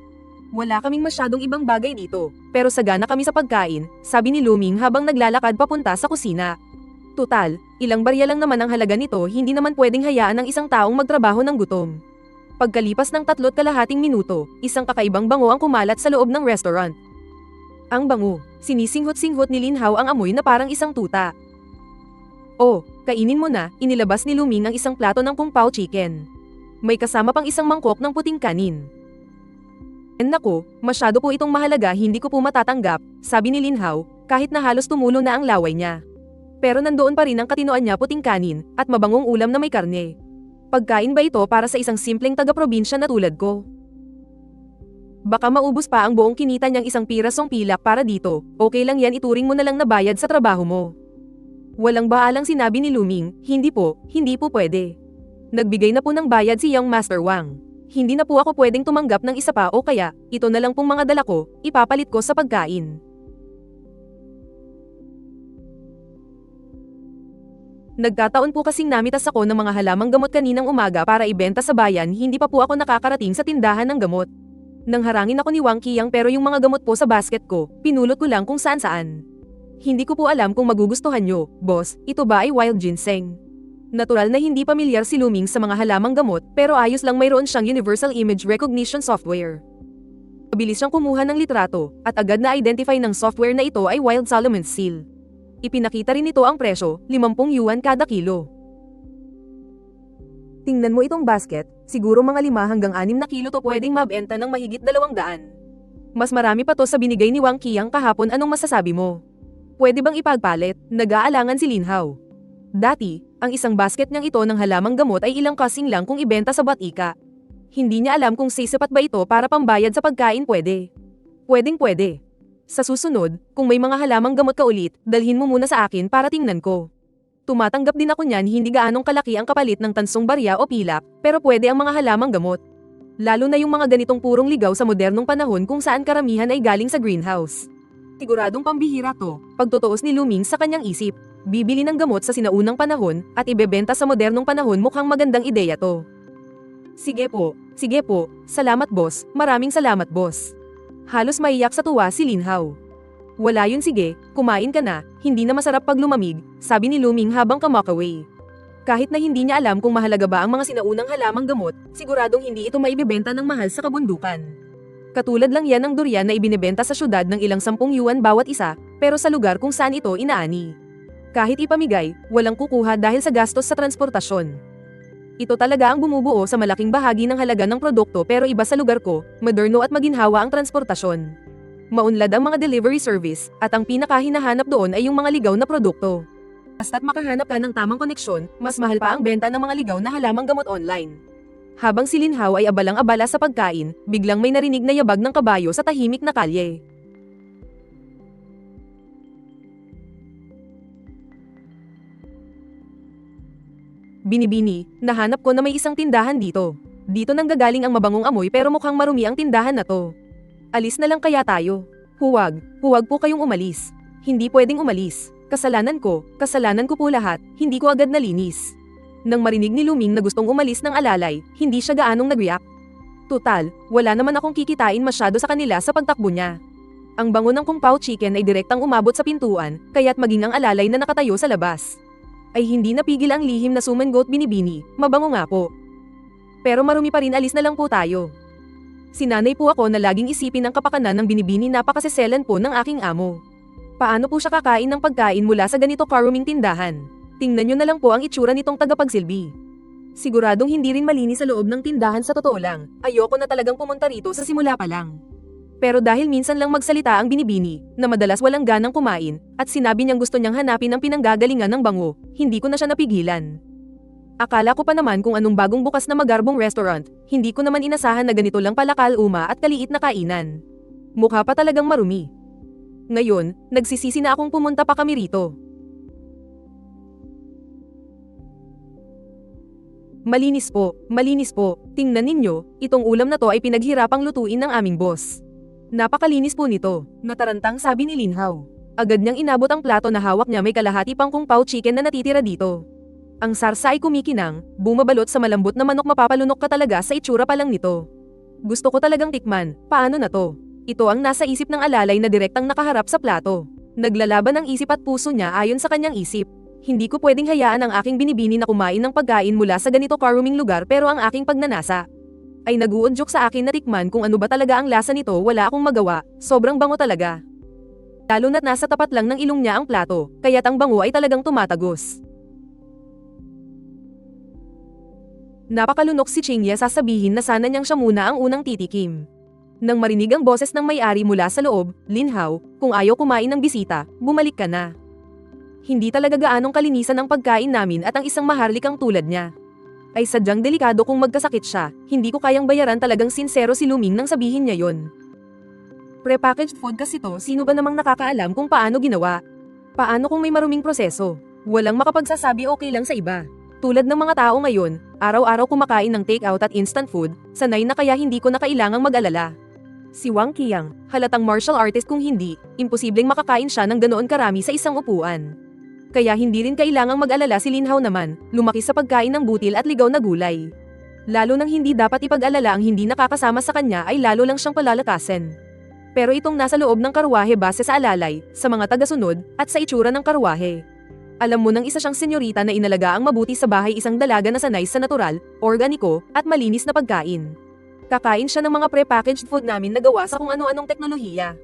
Wala kaming masyadong ibang bagay dito, pero sagana kami sa pagkain, sabi ni Luming habang naglalakad papunta sa kusina. Tutal, ilang barya lang naman ang halaga nito, hindi naman pwedeng hayaan ng isang taong magtrabaho ng gutom. Pagkalipas ng 3.5 minuto, isang kakaibang bango ang kumalat sa loob ng restaurant. Ang bango, sinisinghot-singhot ni Lin Hao ang amoy na parang isang tuta. Oh, kainin mo na, inilabas ni Luming ang isang plato ng kung pao chicken. May kasama pang isang mangkok ng puting kanin. Nako, masyado po itong mahalaga, hindi ko po matatanggap, sabi ni Lin Hao, kahit na halos tumulo na ang laway niya. Pero nandoon pa rin ang katinoan niya, puting kanin, at mabangong ulam na may karne. Pagkain ba ito para sa isang simpleng taga-probinsya na tulad ko? Baka maubos pa ang buong kinita niyang isang pirasong pilak para dito, okay lang yan, ituring mo na lang na bayad sa trabaho mo. Walang baalang sinabi ni Luming, hindi po pwede. Nagbigay na po ng bayad si Young Master Wang. Hindi na po ako pwedeng tumanggap ng isa pa o kaya, ito na lang pong mga dala ko, ipapalit ko sa pagkain. Nagkataon po kasing namitas ako ng mga halamang gamot kaninang umaga para ibenta sa bayan, hindi pa po ako nakakarating sa tindahan ng gamot. Nang harangin ako ni Wang Qiang pero yung mga gamot po sa basket ko, pinulot ko lang kung saan-saan. Hindi ko po alam kung magugustuhan nyo, boss, ito ba ay wild ginseng? Natural na hindi pamilyar si Luming sa mga halamang gamot pero ayos lang, mayroon siyang Universal Image Recognition Software. Mabilis siyang kumuha ng litrato at agad na identify ng software na ito ay Wild Solomon's Seal. Ipinakita rin nito ang presyo, 50 yuan kada kilo. Tingnan mo itong basket, siguro mga 5 hanggang 6 na kilo to pwedeng mabenta ng mahigit 200. Mas marami pa to sa binigay ni Wang Qiang kahapon, anong masasabi mo? Pwede bang ipagpalit? Nag-aalangan si Lin Hao. Dati, ang isang basket niyang ito ng halamang gamot ay ilang kasing lang kung ibenta sa batika. Hindi niya alam kung sisipat ba ito para pambayad sa pagkain. Pwedeng-pwede. Sa susunod, kung may mga halamang gamot ka ulit, dalhin mo muna sa akin para tingnan ko. Tumatanggap din ako niyan, hindi gaanong kalaki ang kapalit ng tansong barya o pilak, pero pwede ang mga halamang gamot. Lalo na yung mga ganitong purong ligaw sa modernong panahon kung saan karamihan ay galing sa greenhouse. Siguradong pambihira to, pagtutuos ni Luming sa kanyang isip. Bibili ng gamot sa sinaunang panahon at ibebenta sa modernong panahon, mukhang magandang ideya to. Sige po, salamat boss, maraming salamat boss. Halos maiyak sa tuwa si Lin Hao. Wala yun, sige, kumain ka na, hindi na masarap pag lumamig, sabi ni Luming habang kamakaway. Kahit na hindi niya alam kung mahalaga ba ang mga sinaunang halamang gamot, siguradong hindi ito maibebenta ng mahal sa kabundukan. Katulad lang yan ng durian na ibinebenta sa syudad ng ilang 10 yuan bawat isa, pero sa lugar kung saan ito inaani. Kahit ipamigay, walang kukuha dahil sa gastos sa transportasyon. Ito talaga ang bumubuo sa malaking bahagi ng halaga ng produkto, pero iba sa lugar ko, moderno at maginhawa ang transportasyon. Maunlad ang mga delivery service, at ang pinakahinahanap doon ay yung mga ligaw na produkto. Basta't makahanap ka ng tamang koneksyon, mas mahal pa ang benta ng mga ligaw na halamang gamot online. Habang si Lin Hao ay abalang-abala sa pagkain, biglang may narinig na yabag ng kabayo sa tahimik na kalye. Binibini, nahanap ko na may isang tindahan dito. Dito nanggagaling ang mabangong amoy, pero mukhang marumi ang tindahan na to. Alis na lang kaya tayo? Huwag po kayong umalis. Hindi pwedeng umalis. Kasalanan ko po lahat, hindi ko agad nalinis. Nang marinig ni Luming na gustong umalis ng alalay, hindi siya gaanong nag-react. Tutal, wala naman akong kikitain masyado sa kanila sa pagtakbo niya. Ang bango ng kung pao chicken ay direktang umabot sa pintuan, kaya't maging ang alalay na nakatayo sa labas ay hindi napigil ang lihim na sumangot. Binibini, mabango nga po. Pero marumi pa rin, alis na lang po tayo. Sinanay po ako na laging isipin ang kapakanan ng Binibini, napakaseselan po ng aking amo. Paano po siya kakain ng pagkain mula sa ganito karuming tindahan? Tingnan nyo na lang po ang itsura nitong tagapagsilbi. Siguradong hindi rin malinis sa loob ng tindahan, sa totoo lang. Ayoko na talagang pumunta rito sa simula pa lang. Pero dahil minsan lang magsalita ang Binibini, na madalas walang ganang kumain, at sinabi niyang gusto niyang hanapin ang pinanggagalingan ng bango, hindi ko na siya napigilan. Akala ko pa naman kung anong bagong bukas na magarbong restaurant, hindi ko naman inasahan na ganito lang pala kaluma at kaliit na kainan. Mukha pa talagang marumi. Ngayon, nagsisisi na akong pumunta pa kami rito. Malinis po, malinis po. Tingnan ninyo, itong ulam na to ay pinaghirapang lutuin ng aming boss. Napakalinis po nito, natarantang sabi ni Linhao. Agad niyang inabot ang plato na hawak niya, may kalahati pang kung pao chicken na natitira dito. Ang sarsa ay kumikinang, bumabalot sa malambot na manok, mapapalunok ka talaga sa itsura pa lang nito. Gusto ko talagang tikman, paano na to? Ito ang nasa isip ng alalay na direktang nakaharap sa plato. Naglalaban ang isip at puso niya ayon sa kanyang isip. Hindi ko pwedeng hayaan ang aking binibini na kumain ng pagkain mula sa ganito karuming lugar, pero ang aking pagnanasa ay nag-uudyok sa akin na tikman kung ano ba talaga ang lasa nito. Wala akong magawa, sobrang bango talaga. Lalo na't nasa tapat lang ng ilong niya ang plato, kaya't ang bango ay talagang tumatagos. Napakalunok si Chingya, sasabihin na sana niyang siya muna ang unang titikim. Nang marinig ang boses ng may-ari mula sa loob, Linhao, kung ayaw kumain ng bisita, bumalik ka na. Hindi talaga gaanong kalinisan ang pagkain namin at ang isang maharlikang tulad niya ay sadyang delikado kung magkasakit siya. Hindi ko kayang bayaran. Talagang sinsero si Luming nang sabihin niya yon. Prepackaged food kasi to, sino ba namang nakakaalam kung paano ginawa? Paano kung may maruming proseso? Walang makapagsasabi okay lang sa iba. Tulad ng mga tao ngayon, araw-araw kumakain ng takeout at instant food, sanay na kaya hindi ko na kailangang mag-alala. Si Wang Qiang, halatang martial artist, kung hindi, imposibleng makakain siya ng ganoon karami sa isang upuan. Kaya hindi rin kailangang mag-alala si Linhao naman, lumaki sa pagkain ng butil at ligaw na gulay. Lalo nang hindi dapat ipag-alala ang hindi nakakasama sa kanya ay lalo lang siyang palalakasin. Pero itong nasa loob ng karwahe base sa alalay, sa mga tagasunod, at sa itsura ng karwahe. Alam mo nang isa siyang senyorita na inalaga ang mabuti sa bahay, isang dalaga na sanay sa natural, organiko, at malinis na pagkain. Kakain siya ng mga prepackaged food namin na gawa sa kung ano-anong teknolohiya.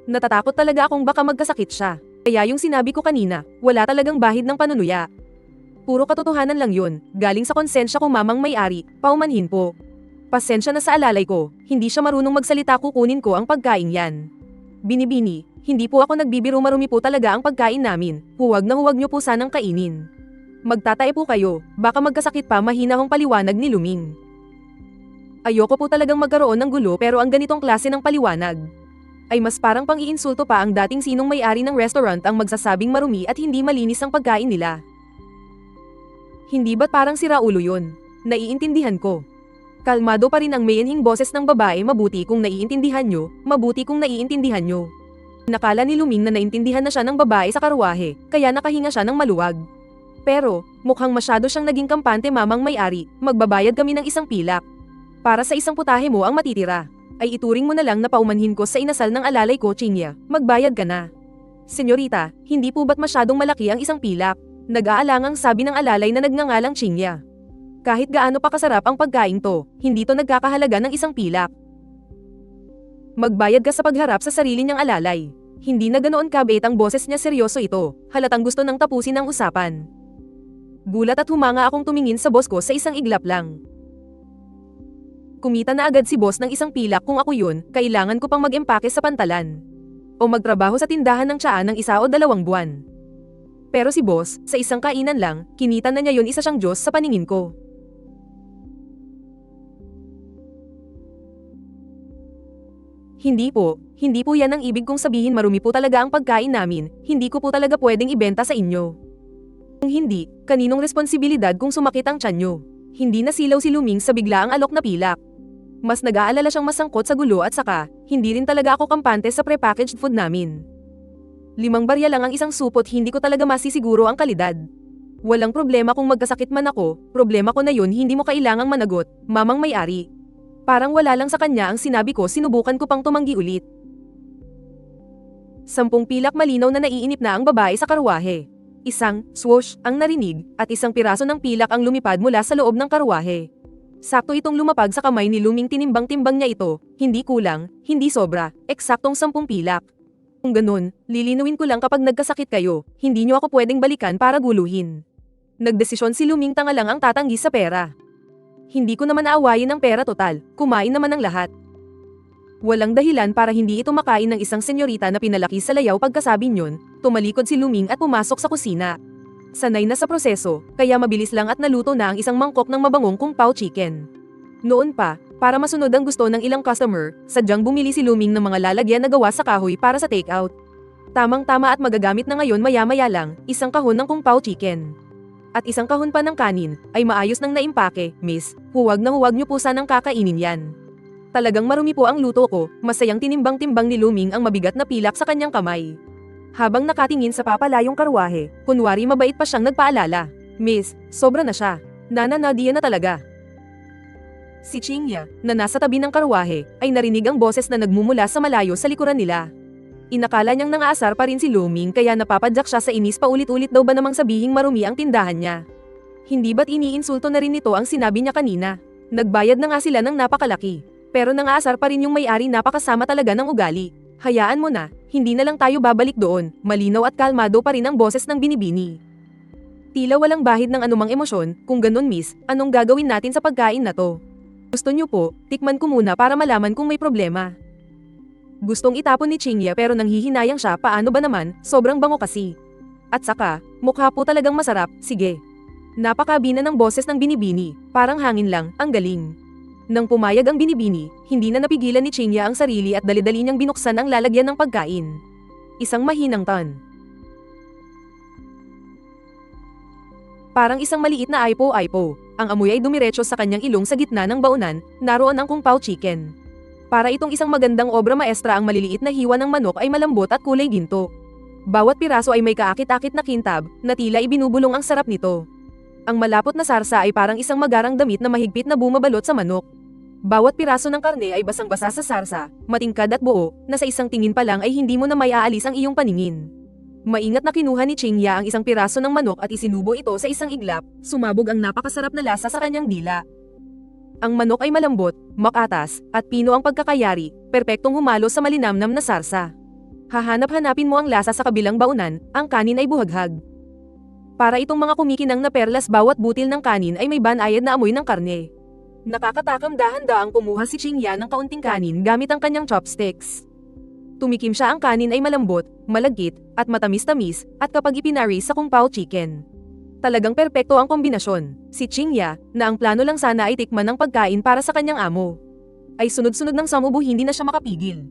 Natatakot talaga akong baka magkasakit siya. Kaya yung sinabi ko kanina, wala talagang bahid ng panunuya. Puro katotohanan lang yun, galing sa konsensya ko, mamang may-ari, paumanhin po. Pasensya na sa alalay ko, hindi siya marunong magsalita, kukunin ko ang pagkain yan. Binibini, hindi po ako nagbibiro, marumi po talaga ang pagkain namin, huwag na huwag niyo po sanang kainin. Magtatae po kayo, baka magkasakit pa, mahinahong paliwanag ni Luming. Ayoko po talagang magkaroon ng gulo, pero ang ganitong klase ng paliwanag ay mas parang pang-iinsulto pa. Ang dating sinong may-ari ng restaurant ang magsasabing marumi at hindi malinis ang pagkain nila. Hindi ba't parang siraulo yun? Naiintindihan ko. Kalmado pa rin ang mayanhing boses ng babae. Mabuti kung naiintindihan nyo, mabuti kung naiintindihan nyo. Nakala ni Luming na naintindihan na siya ng babae sa karwahe, kaya nakahinga siya ng maluwag. Pero, mukhang masyado siyang naging kampante. Mamang may-ari, magbabayad kami ng isang pilak. Para sa isang putahe mo ang matitira. Ay ituring mo na lang na paumanhin ko sa inasal ng alalay ko, Chingya, magbayad ka na. Senyorita, hindi po ba't masyadong malaki ang isang pilak? Nag-aalangang sabi ng alalay na nagngangalang Chingya. Kahit gaano pa kasarap ang pagkain to, hindi to nagkakahalaga ng isang pilak. Magbayad ka sa pagharap sa sarili niyang alalay. Hindi na ganoon kabait ang boses niya, seryoso ito, halatang gusto nang tapusin ang usapan. Gulat at humanga akong tumingin sa boss ko sa isang iglap lang. Kumita na agad si boss ng isang pilak. Kung ako yun, kailangan ko pang mag-empake sa pantalan. O magtrabaho sa tindahan ng tsaa ng 1 o 2 buwan. Pero si boss, sa isang kainan lang, kinita na niya yun. Isa siyang Diyos sa paningin ko. Hindi po yan ang ibig kong sabihin. Marumi po talaga ang pagkain namin, hindi ko po talaga pwedeng ibenta sa inyo. Kung hindi, kaninong responsibilidad kung sumakit ang tiyan nyo? Hindi nasilaw si Luming sa bigla ang alok na pilak. Mas nag-aalala siyang masangkot sa gulo at saka, hindi rin talaga ako kampante sa prepackaged food namin. 5 barya lang ang isang supot, hindi ko talaga masisiguro ang kalidad. Walang problema kung magkasakit man ako, problema ko na yun, hindi mo kailangang managot, mamang may-ari. Parang wala lang sa kanya ang sinabi ko, sinubukan ko pang tumanggi ulit. 10 pilak, malinaw na naiinip na ang babae sa karwahe. Isang swoosh ang narinig at isang piraso ng pilak ang lumipad mula sa loob ng karwahe. Sakto itong lumapag sa kamay ni Luming, tinimbang-timbang niya ito, hindi kulang, hindi sobra, eksaktong 10 pilak. Kung ganun, lilinuin ko lang, kapag nagkasakit kayo, hindi nyo ako pwedeng balikan para guluhin. Nagdesisyon si Luming, tanga lang ang tatanggi sa pera. Hindi ko naman aawayin ang pera, total, kumain naman ang lahat. Walang dahilan para hindi ito makain ng isang senyorita na pinalaki sa layaw. Pagkasabi nyon, tumalikod si Luming at pumasok sa kusina. Sanay na sa proseso, kaya mabilis lang at naluto na ang isang mangkok ng mabangong kung pao chicken. Noon pa, para masunod ang gusto ng ilang customer, sadyang bumili si Luming ng mga lalagyan na gawa sa kahoy para sa takeout. Tamang-tama at magagamit na ngayon, maya-maya lang, isang kahon ng kung pao chicken. At isang kahon pa ng kanin, ay maayos nang naimpake, miss. Huwag na huwag niyo po sanang kakainin yan. Talagang marumi po ang luto ko, masayang tinimbang-timbang ni Luming ang mabigat na pilak sa kanyang kamay. Habang nakatingin sa papalayong karwahe, kunwari mabait pa siyang nagpaalala. Miss, sobra na siya. Nana Nadia na talaga. Si Qingya, na nasa tabi ng karwahe, ay narinig ang boses na nagmumula sa malayo sa likuran nila. Inakala niyang nangaasar pa rin si Luming kaya napapadyak siya sa inis paulit-ulit daw ba namang sabihing marumi ang tindahan niya. Hindi ba't iniinsulto na rin nito ang sinabi niya kanina? Nagbayad na nga sila ng napakalaki. Pero nangaasar pa rin yung may-ari napakasama talaga ng ugali. Hayaan mo na, hindi na lang tayo babalik doon, malinaw at kalmado pa rin ang boses ng binibini. Tila walang bahid ng anumang emosyon, kung ganun miss, anong gagawin natin sa pagkain na to? Gusto niyo po, tikman ko muna para malaman kung may problema. Gustong itapon ni Qingya pero nanghihinayang siya paano ba naman, sobrang bango kasi. At saka, mukha po talagang masarap, sige. Napakabina ng boses ng binibini, parang hangin lang, ang galing. Nang pumayag ang binibini, hindi na napigilan ni Qingya ang sarili at dali-dali niyang binuksan ang lalagyan ng pagkain. Isang mahinang ton. Parang isang maliit na aipo-aipo, ang amoy ay dumiretso sa kanyang ilong sa gitna ng baunan, naroon ang kung pao chicken. Para itong isang magandang obra maestra ang maliliit na hiwa ng manok ay malambot at kulay ginto. Bawat piraso ay may kaakit-akit na kintab, na tila ibinubulong ang sarap nito. Ang malapot na sarsa ay parang isang magarang damit na mahigpit na bumabalot sa manok. Bawat piraso ng karne ay basang-basa sa sarsa, matingkad at buo, na sa isang tingin pa lang ay hindi mo na may aalis ang iyong paningin. Maingat na kinuha ni Qingya ang isang piraso ng manok at isinubo ito sa isang iglap, sumabog ang napakasarap na lasa sa kanyang dila. Ang manok ay malambot, makatas, at pino ang pagkakayari, perpektong humalo sa malinamnam na sarsa. Hahanap-hanapin mo ang lasa sa kabilang baunan, ang kanin ay buhaghag. Para itong mga kumikinang na perlas bawat butil ng kanin ay may banayad na amoy ng karne. Nakakatakam dahan-daang kumuha si Qingya ng kaunting kanin gamit ang kanyang chopsticks. Tumikim siya ang kanin ay malambot, malagkit, at matamis-tamis, at kapag ipinaris sa kung pao chicken. Talagang perpekto ang kombinasyon. Si Qingya, na ang plano lang sana ay tikman ng pagkain para sa kanyang amo, ay sunod-sunod ng samubo hindi na siya makapigil.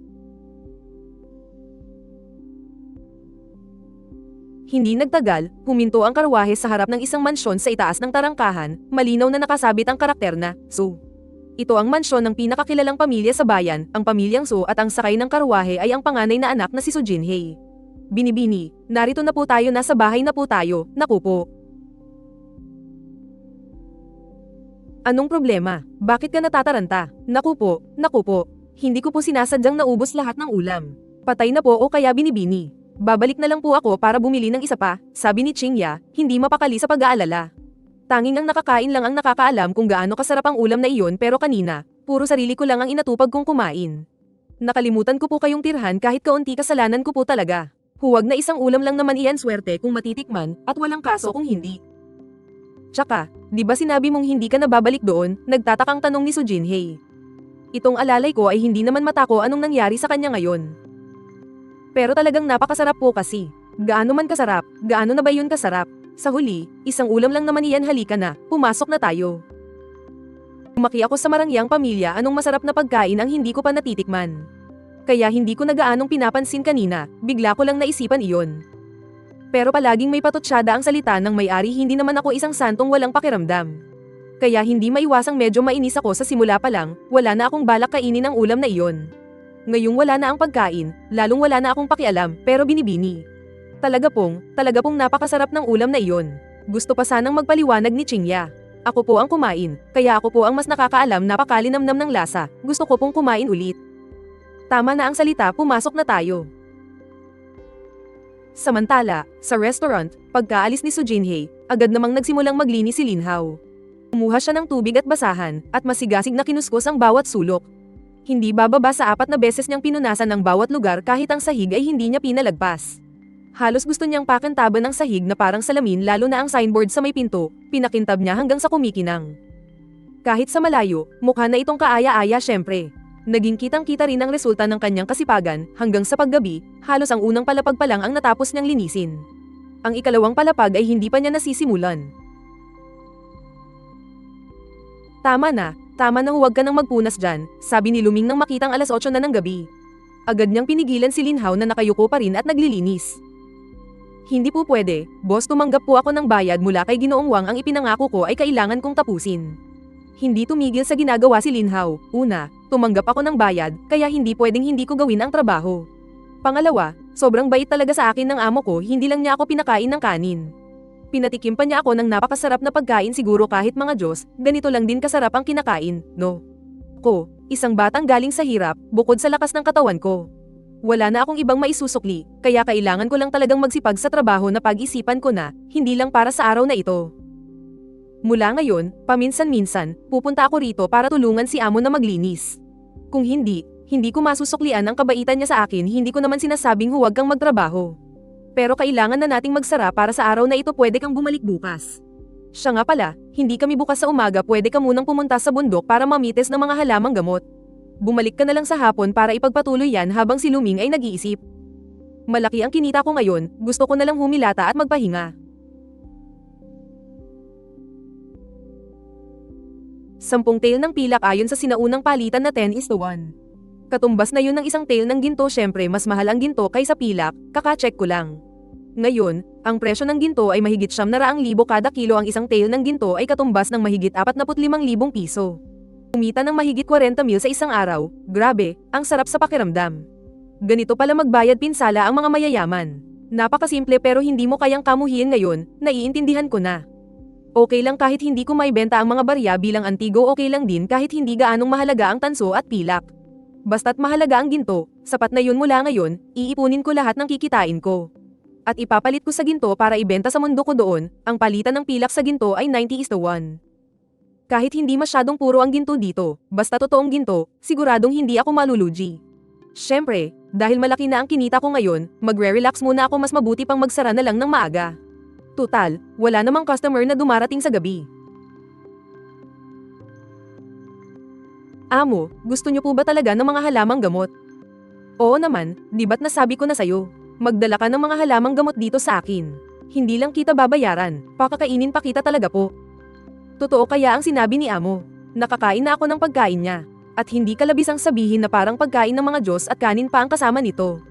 Hindi nagtagal, huminto ang karwahe sa harap ng isang mansyon sa itaas ng tarangkahan, malinaw na nakasabit ang karakter na, Su. Ito ang mansyon ng pinakakilalang pamilya sa bayan, ang pamilyang Su, at ang sakay ng karwahe ay ang panganay na anak na si Su Jinhei. Binibini, narito na po tayo, nasa bahay na po tayo, naku po. Anong problema? Bakit ka natataranta? Naku po, hindi ko po sinasadyang naubos lahat ng ulam. Patay na po o kaya binibini. Babalik na lang po ako para bumili ng isa pa, sabi ni Qingya, hindi mapakali sa pag-aalala. Tanging ang nakakain lang ang nakakaalam kung gaano kasarap ang ulam na iyon pero kanina, puro sarili ko lang ang inatupag kong kumain. Nakalimutan ko po kayong tirhan kahit kaunti kasalanan ko po talaga. Huwag na isang ulam lang naman iyan swerte kung matitikman at walang kaso kung hindi. Tsaka, di ba sinabi mong hindi ka na babalik doon, nagtatakang tanong ni Su Jinhei. Itong alalay ko ay hindi naman matako anong nangyari sa kanya ngayon. Pero talagang napakasarap po kasi. Gaano man kasarap, gaano na ba yun kasarap? Sa huli, isang ulam lang naman iyan, halika na, pumasok na tayo. Lumaki ako sa marangyang pamilya, anong masarap na pagkain ang hindi ko pa natitikman. Kaya hindi ko na gaanong pinapansin kanina, bigla ko lang naisipan iyon. Pero palaging may patutsyada ang salita ng may-ari, hindi naman ako isang santong walang pakiramdam. Kaya hindi maiwasang medyo mainis ako sa simula pa lang, wala na akong balak kainin ang ulam na iyon. Ngayong wala na ang pagkain, lalong wala na akong pakialam, pero binibini. Talaga pong napakasarap ng ulam na iyon. Gusto pa sanang magpaliwanag ni Qingya. Ako po ang kumain, kaya ako po ang mas nakakaalam, napakalinamnam ng lasa, gusto ko pong kumain ulit. Tama na ang salita, pumasok na tayo. Samantala, sa restaurant, pagkaalis ni Su Jinhei, agad namang nagsimulang maglinis si Lin Hao. Kumuha siya ng tubig at basahan, at masigasig na kinuskos ang bawat sulok. Hindi bababa sa 4 na beses niyang pinunasan ang bawat lugar kahit ang sahig ay hindi niya pinalagpas. Halos gusto niyang pakantaban ng sahig na parang salamin, lalo na ang signboard sa may pinto, pinakintab niya hanggang sa kumikinang. Kahit sa malayo, mukha na itong kaaya-aya syempre. Naging kitang-kita rin ang resulta ng kanyang kasipagan, hanggang sa paggabi, halos ang unang palapag pa lang ang natapos niyang linisin. Ang ikalawang palapag ay hindi pa niya nasisimulan. Tama na huwag ka nang magpunas dyan, sabi ni Luming nang makitang alas 8 na ng gabi. Agad niyang pinigilan si Lin Hao na nakayuko pa rin at naglilinis. Hindi po pwede, boss, tumanggap po ako ng bayad mula kay Ginoong Wang, ang ipinangako ko ay kailangan kong tapusin. Hindi tumigil sa ginagawa si Lin Hao. Una, tumanggap ako ng bayad, kaya hindi pwedeng hindi ko gawin ang trabaho. Pangalawa, sobrang bait talaga sa akin ng amo ko, hindi lang niya ako pinakain ng kanin. Pinatikim pa niya ako ng napakasarap na pagkain, siguro kahit mga Diyos, ganito lang din kasarap ang kinakain, no? Ko, isang batang galing sa hirap, bukod sa lakas ng katawan ko. Wala na akong ibang maisusukli, kaya kailangan ko lang talagang magsipag sa trabaho na pag-isipan ko na, hindi lang para sa araw na ito. Mula ngayon, paminsan-minsan, pupunta ako rito para tulungan si amo na maglinis. Kung hindi ko masusuklian ang kabaitan niya sa akin, hindi ko naman sinasabing huwag kang magtrabaho. Pero kailangan na nating magsara para sa araw na ito, pwede kang bumalik bukas. Siya nga pala, hindi kami bukas sa umaga, pwede ka munang pumunta sa bundok para mamites ng mga halamang gamot. Bumalik ka na lang sa hapon para ipagpatuloy yan habang si Luming ay nag-iisip. Malaki ang kinita ko ngayon, gusto ko na lang humilata at magpahinga. 10 tail ng pilak ayon sa sinaunang palitan na 10:1. Katumbas na yun ng isang tail ng ginto, syempre mas mahal ang ginto kaysa pilak, kaka-check ko lang. Ngayon, ang presyo ng ginto ay mahigit 700,000 kada kilo, ang isang tail ng ginto ay katumbas ng mahigit 45,000 piso. Kumita ng mahigit 40,000 sa isang araw, grabe, ang sarap sa pakiramdam. Ganito pala magbayad pinsala ang mga mayayaman. Napakasimple, pero hindi mo kayang kamuhiin ngayon, naiintindihan ko na. Okay lang kahit hindi ko maibenta ang mga barya bilang antigo, okay lang din kahit hindi gaanong mahalaga ang tanso at pilak. Basta't mahalaga ang ginto, sapat na yun. Mula ngayon, iipunin ko lahat ng kikitain ko. At ipapalit ko sa ginto para ibenta sa mundo ko doon, ang palitan ng pilak sa ginto ay 90:1. Kahit hindi masyadong puro ang ginto dito, basta totoong ginto, siguradong hindi ako malulugi. Syempre, dahil malaki na ang kinita ko ngayon, magre-relax muna ako, mas mabuti pang magsara na lang ng maaga. Tutal, wala namang customer na dumarating sa gabi. Amo, gusto niyo po ba talaga ng mga halamang gamot? Oo naman, di ba't nasabi ko na sayo? Magdala ka ng mga halamang gamot dito sa akin. Hindi lang kita babayaran, pakakainin pa kita talaga po. Totoo kaya ang sinabi ni amo? Nakakain na ako ng pagkain niya. At hindi kalabisang sabihin na parang pagkain ng mga Diyos at kanin pa ang kasama nito.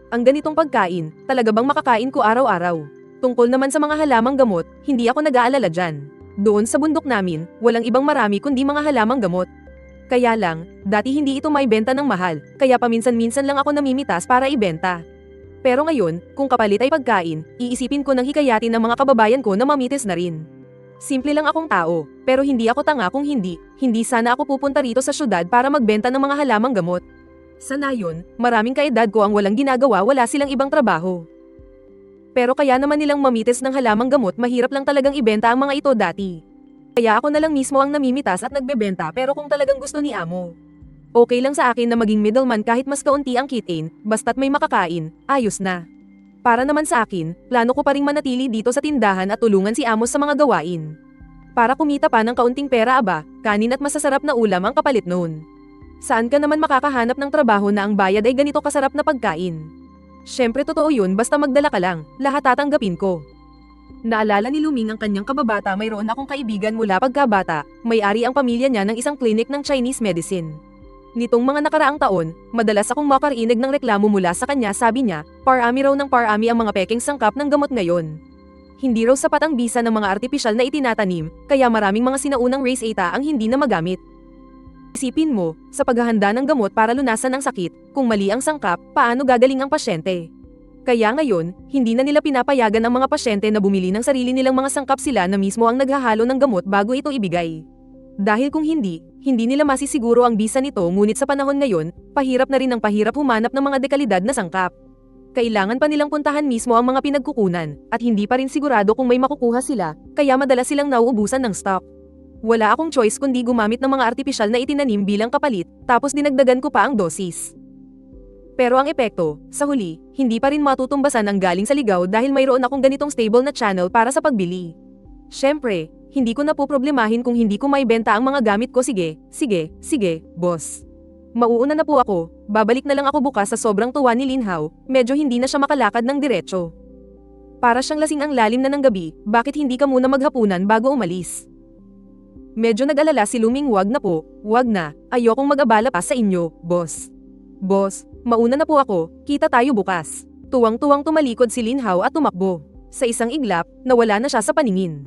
Ang ganitong pagkain, talaga bang makakain ko araw-araw? Tungkol naman sa mga halamang gamot, hindi ako nag-aalala dyan. Doon sa bundok namin, walang ibang marami kundi mga halamang gamot. Kaya lang, dati hindi ito maibenta ng mahal, kaya paminsan-minsan lang ako namimitas para ibenta. Pero ngayon, kung kapalit ay pagkain, iisipin ko nang hikayatin ng mga kababayan ko na mamitis na rin. Simple lang akong tao, pero hindi ako tanga. Kung hindi sana ako pupunta rito sa syudad para magbenta ng mga halamang gamot. Sa nayon, maraming kaedad ko ang walang ginagawa, wala silang ibang trabaho. Pero kaya naman nilang mamitis ng halamang gamot, mahirap lang talagang ibenta ang mga ito dati. Kaya ako na lang mismo ang namimitas at nagbebenta, pero kung talagang gusto ni amo, okay lang sa akin na maging middleman kahit mas kaunti ang kitain, basta't may makakain, ayos na. Para naman sa akin, plano ko pa ring manatili dito sa tindahan at tulungan si amo sa mga gawain. Para kumita pa ng kaunting pera, aba, kanin at masasarap na ulam ang kapalit noon. Saan ka naman makakahanap ng trabaho na ang bayad ay ganito kasarap na pagkain? Syempre totoo yun, basta magdala ka lang, lahat tatanggapin ko. Naalala ni Luming ang kanyang kababata, mayroon akong kaibigan mula pagkabata, may-ari ang pamilya niya ng isang clinic ng Chinese medicine. Nitong mga nakaraang taon, madalas akong makarinig ng reklamo mula sa kanya. Sabi niya, parami raw ng parami ang mga peking sangkap ng gamot ngayon. Hindi raw sapat ang bisa ng mga artipisyal na itinatanim, kaya maraming mga sinaunang race ata ang hindi na magamit. Isipin mo, sa paghahanda ng gamot para lunasan ang sakit, kung mali ang sangkap, paano gagaling ang pasyente? Kaya ngayon, hindi na nila pinapayagan ang mga pasyente na bumili ng sarili nilang mga sangkap, sila na mismo ang naghahalo ng gamot bago ito ibigay. Dahil kung hindi nila masisiguro ang bisa nito, ngunit sa panahon ngayon, pahirap na rin ang pahirap humanap ng mga dekalidad na sangkap. Kailangan pa nilang puntahan mismo ang mga pinagkukunan, at hindi pa rin sigurado kung may makukuha sila, kaya madalas silang nauubusan ng stock. Wala akong choice kundi gumamit ng mga artipisyal na itinanim bilang kapalit, tapos dinagdagan ko pa ang dosis. Pero ang epekto, sa huli, hindi pa rin matutumbasan ang galing sa ligaw dahil mayroon akong ganitong stable na channel para sa pagbili. Syempre, hindi ko na po problemahin kung hindi ko maibenta ang mga gamit ko. Sige, boss. Mauuna na po ako, babalik na lang ako bukas. Sa sobrang tuwa ni Lin Hao, medyo hindi na siya makalakad ng diretso. Para siyang lasing ang lalim na ng gabi, bakit hindi ka muna maghapunan bago umalis? Medyo nag-alala si Luming. Wag na po, wag na, ayokong mag-abala pa sa inyo, boss. Boss, mauna na po ako, kita tayo bukas. Tuwang-tuwang tumalikod si Lin Hao at tumakbo. Sa isang iglap, nawala na siya sa paningin.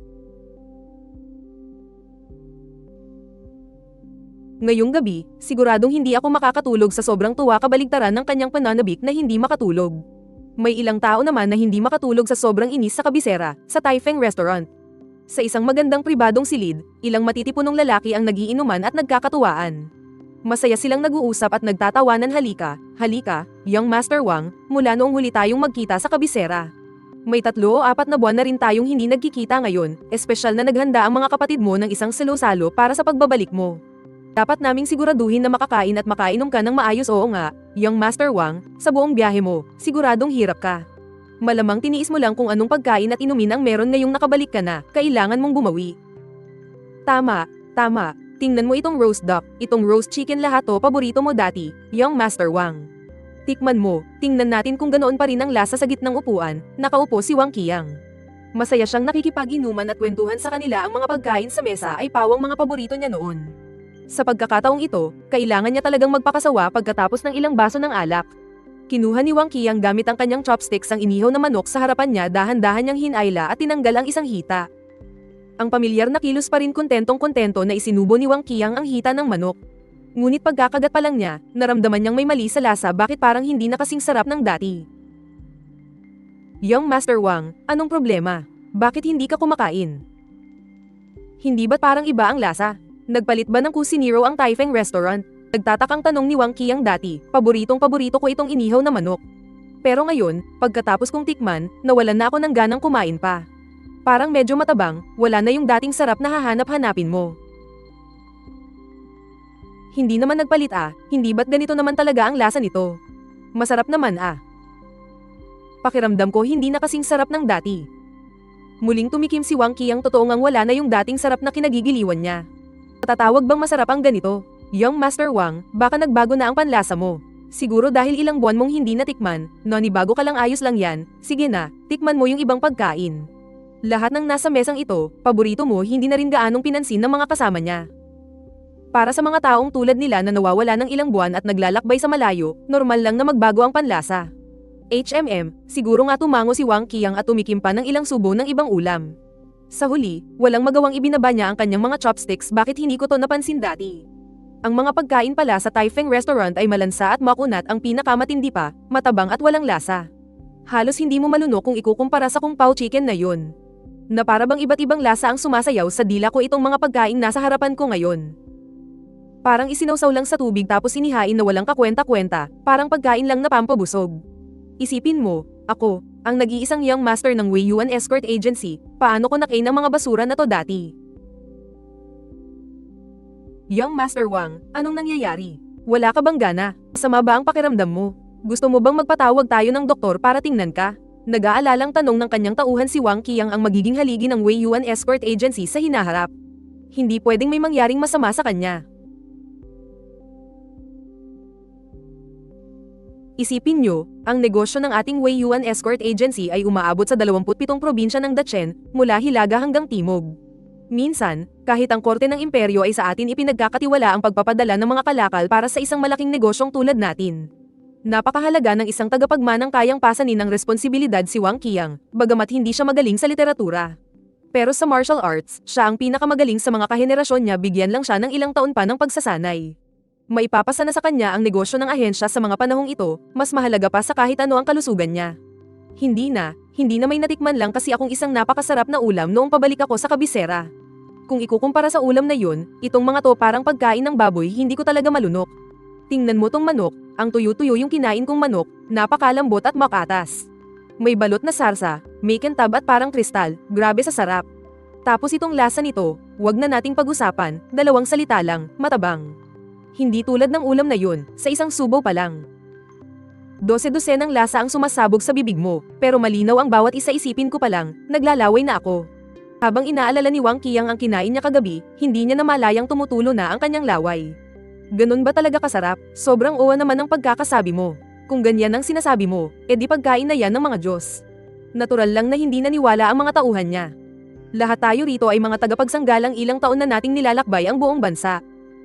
Ngayong gabi, siguradong hindi ako makakatulog sa sobrang tuwa kabaligtaran ng kanyang pananabik na hindi makatulog. May ilang tao naman na hindi makatulog sa sobrang inis sa kabisera, sa Taifeng Restaurant. Sa isang magandang pribadong silid, ilang matitipunong lalaki ang nagiinuman at nagkakatuwaan. Masaya silang nag-uusap at nagtatawanan halika, young Master Wang, mula noong huli tayong magkita sa kabisera. May 3 o 4 na buwan na rin tayong hindi nagkikita ngayon, espesyal na naghanda ang mga kapatid mo ng isang salo-salo para sa pagbabalik mo. Dapat naming siguraduhin na makakain at makainom ka ng maayos. Oo nga, young Master Wang, sa buong biyahe mo, siguradong hirap ka. Malamang tiniis mo lang kung anong pagkain at inumin ang meron ngayong nakabalik ka na, kailangan mong bumawi. Tama. Tingnan mo itong roast duck, itong roast chicken, lahat to paborito mo dati, young Master Wang. Tikman mo, tingnan natin kung ganoon pa rin ang lasa. Sa gitnang upuan, nakaupo si Wang Qiang. Masaya siyang nakikipag-inuman at kwentuhan sa kanila. Ang mga pagkain sa mesa ay pawang mga paborito niya noon. Sa pagkakataong ito, kailangan niya talagang magpakasawa pagkatapos ng ilang baso ng alak. Kinuha ni Wang Qiang gamit ang kanyang chopsticks ang inihaw na manok sa harapan niya. Dahan-dahan niyang hinayla at tinanggal ang isang hita. Ang pamilyar na kilos pa rin, kontentong-kontento na isinubo ni Wang Qiang ang hita ng manok. Ngunit pagkakagat pa lang niya, naramdaman niyang may mali sa lasa. Bakit parang hindi na kasing sarap ng dati? Young Master Wang, anong problema? Bakit hindi ka kumakain? Hindi ba parang iba ang lasa? Nagpalit ba ng kusinero ang Taifeng Restaurant? Nagtatakang tanong ni Wang Qiang. Dati, paboritong-paborito ko itong inihaw na manok. Pero ngayon, pagkatapos kong tikman, nawalan na ako ng ganang kumain pa. Parang medyo matabang, wala na yung dating sarap na hahanap-hanapin mo. Hindi naman nagpalit hindi ba't ganito naman talaga ang lasa nito? Masarap naman Pakiramdam ko hindi na kasing sarap ng dati. Muling tumikim si Wang Qiang. Totoo ngang wala na yung dating sarap na kinagigiliwan niya. Matatawag bang masarap ang ganito? Young Master Wang, baka nagbago na ang panlasa mo. Siguro dahil ilang buwan mong hindi natikman, noni bago ka lang, ayos lang yan. Sige na, tikman mo yung ibang pagkain. Lahat ng nasa mesang ito, paborito mo, hindi na rin gaanong pinansin ng mga kasama niya. Para sa mga taong tulad nila na nawawala ng ilang buwan at naglalakbay sa malayo, normal lang na magbago ang panlasa. Siguro nga tumango si Wang Qiang at tumikim pa ng ilang subo ng ibang ulam. Sa huli, walang magawang ibinaba niya ang kanyang mga chopsticks. Bakit hindi ko to napansin dati? Ang mga pagkain pala sa Taifeng Restaurant ay malansa at makunat. Ang pinakamatindi pa, matabang at walang lasa. Halos hindi mo malunok kung ikukumpara sa kung pao chicken na yun. Na para bang iba't ibang lasa ang sumasayaw sa dila ko. Itong mga pagkain nasa harapan ko ngayon. Parang isinawsaw lang sa tubig tapos inihain na walang kakwenta-kwenta, parang pagkain lang na pampabusog. Isipin mo, ako, ang nag-iisang young master ng Wei Yuan Escort Agency, paano ko nakain ang mga basura na to dati? Young Master Wang, anong nangyayari? Wala ka bang gana? Sama ba ang pakiramdam mo? Gusto mo bang magpatawag tayo ng doktor para tingnan ka? Nag-aalalang tanong ng kanyang tauhan. Si Wang Qiang ang magiging haligi ng Wei Yuan Escort Agency sa hinaharap. Hindi pwedeng may mangyaring masama sa kanya. Isipin nyo, ang negosyo ng ating Wei Yuan Escort Agency ay umaabot sa 27 probinsya ng Dacheng, mula Hilaga hanggang Timog. Minsan, kahit ang korte ng imperyo ay sa atin ipinagkakatiwala ang pagpapadala ng mga kalakal para sa isang malaking negosyong tulad natin. Napakahalaga ng isang tagapagmanang kayang pasanin ng responsibilidad. Si Wang Qiang, bagamat hindi siya magaling sa literatura. Pero sa martial arts, siya ang pinakamagaling sa mga kahenerasyon niya. Bigyan lang siya ng ilang taon pa ng pagsasanay. Maipapasa na sa kanya ang negosyo ng ahensya sa mga panahong ito, mas mahalaga pa sa kahit ano ang kalusugan niya. Hindi na may natikman lang kasi akong isang napakasarap na ulam noong pabalik ako sa kabisera. Kung ikukumpara sa ulam na yun, itong mga to parang pagkain ng baboy. Hindi ko talaga malunok. Tingnan mo tong manok, ang tuyo-tuyo yung kinain kong manok, napakalambot at makatas. May balot na sarsa, may kintab at parang kristal, grabe sa sarap. Tapos itong lasa nito, wag na nating pag-usapan, 2 salita lang, matabang. Hindi tulad ng ulam na yun, sa isang subo pa lang. 12 ng lasa ang sumasabog sa bibig mo, pero malinaw ang bawat isa. Isipin ko pa lang, naglalaway na ako. Habang inaalala ni Wang Qiang ang kinain niya kagabi, hindi niya namalayang tumutulo na ang kanyang laway. Ganun ba talaga kasarap? Sobrang owa naman ang pagkakasabi mo. Kung ganyan ang sinasabi mo, edi pagkain na yan ng mga Diyos. Natural lang na hindi naniwala ang mga tauhan niya. Lahat tayo rito ay mga tagapagsanggalang. Ilang taon na nating nilalakbay ang buong bansa.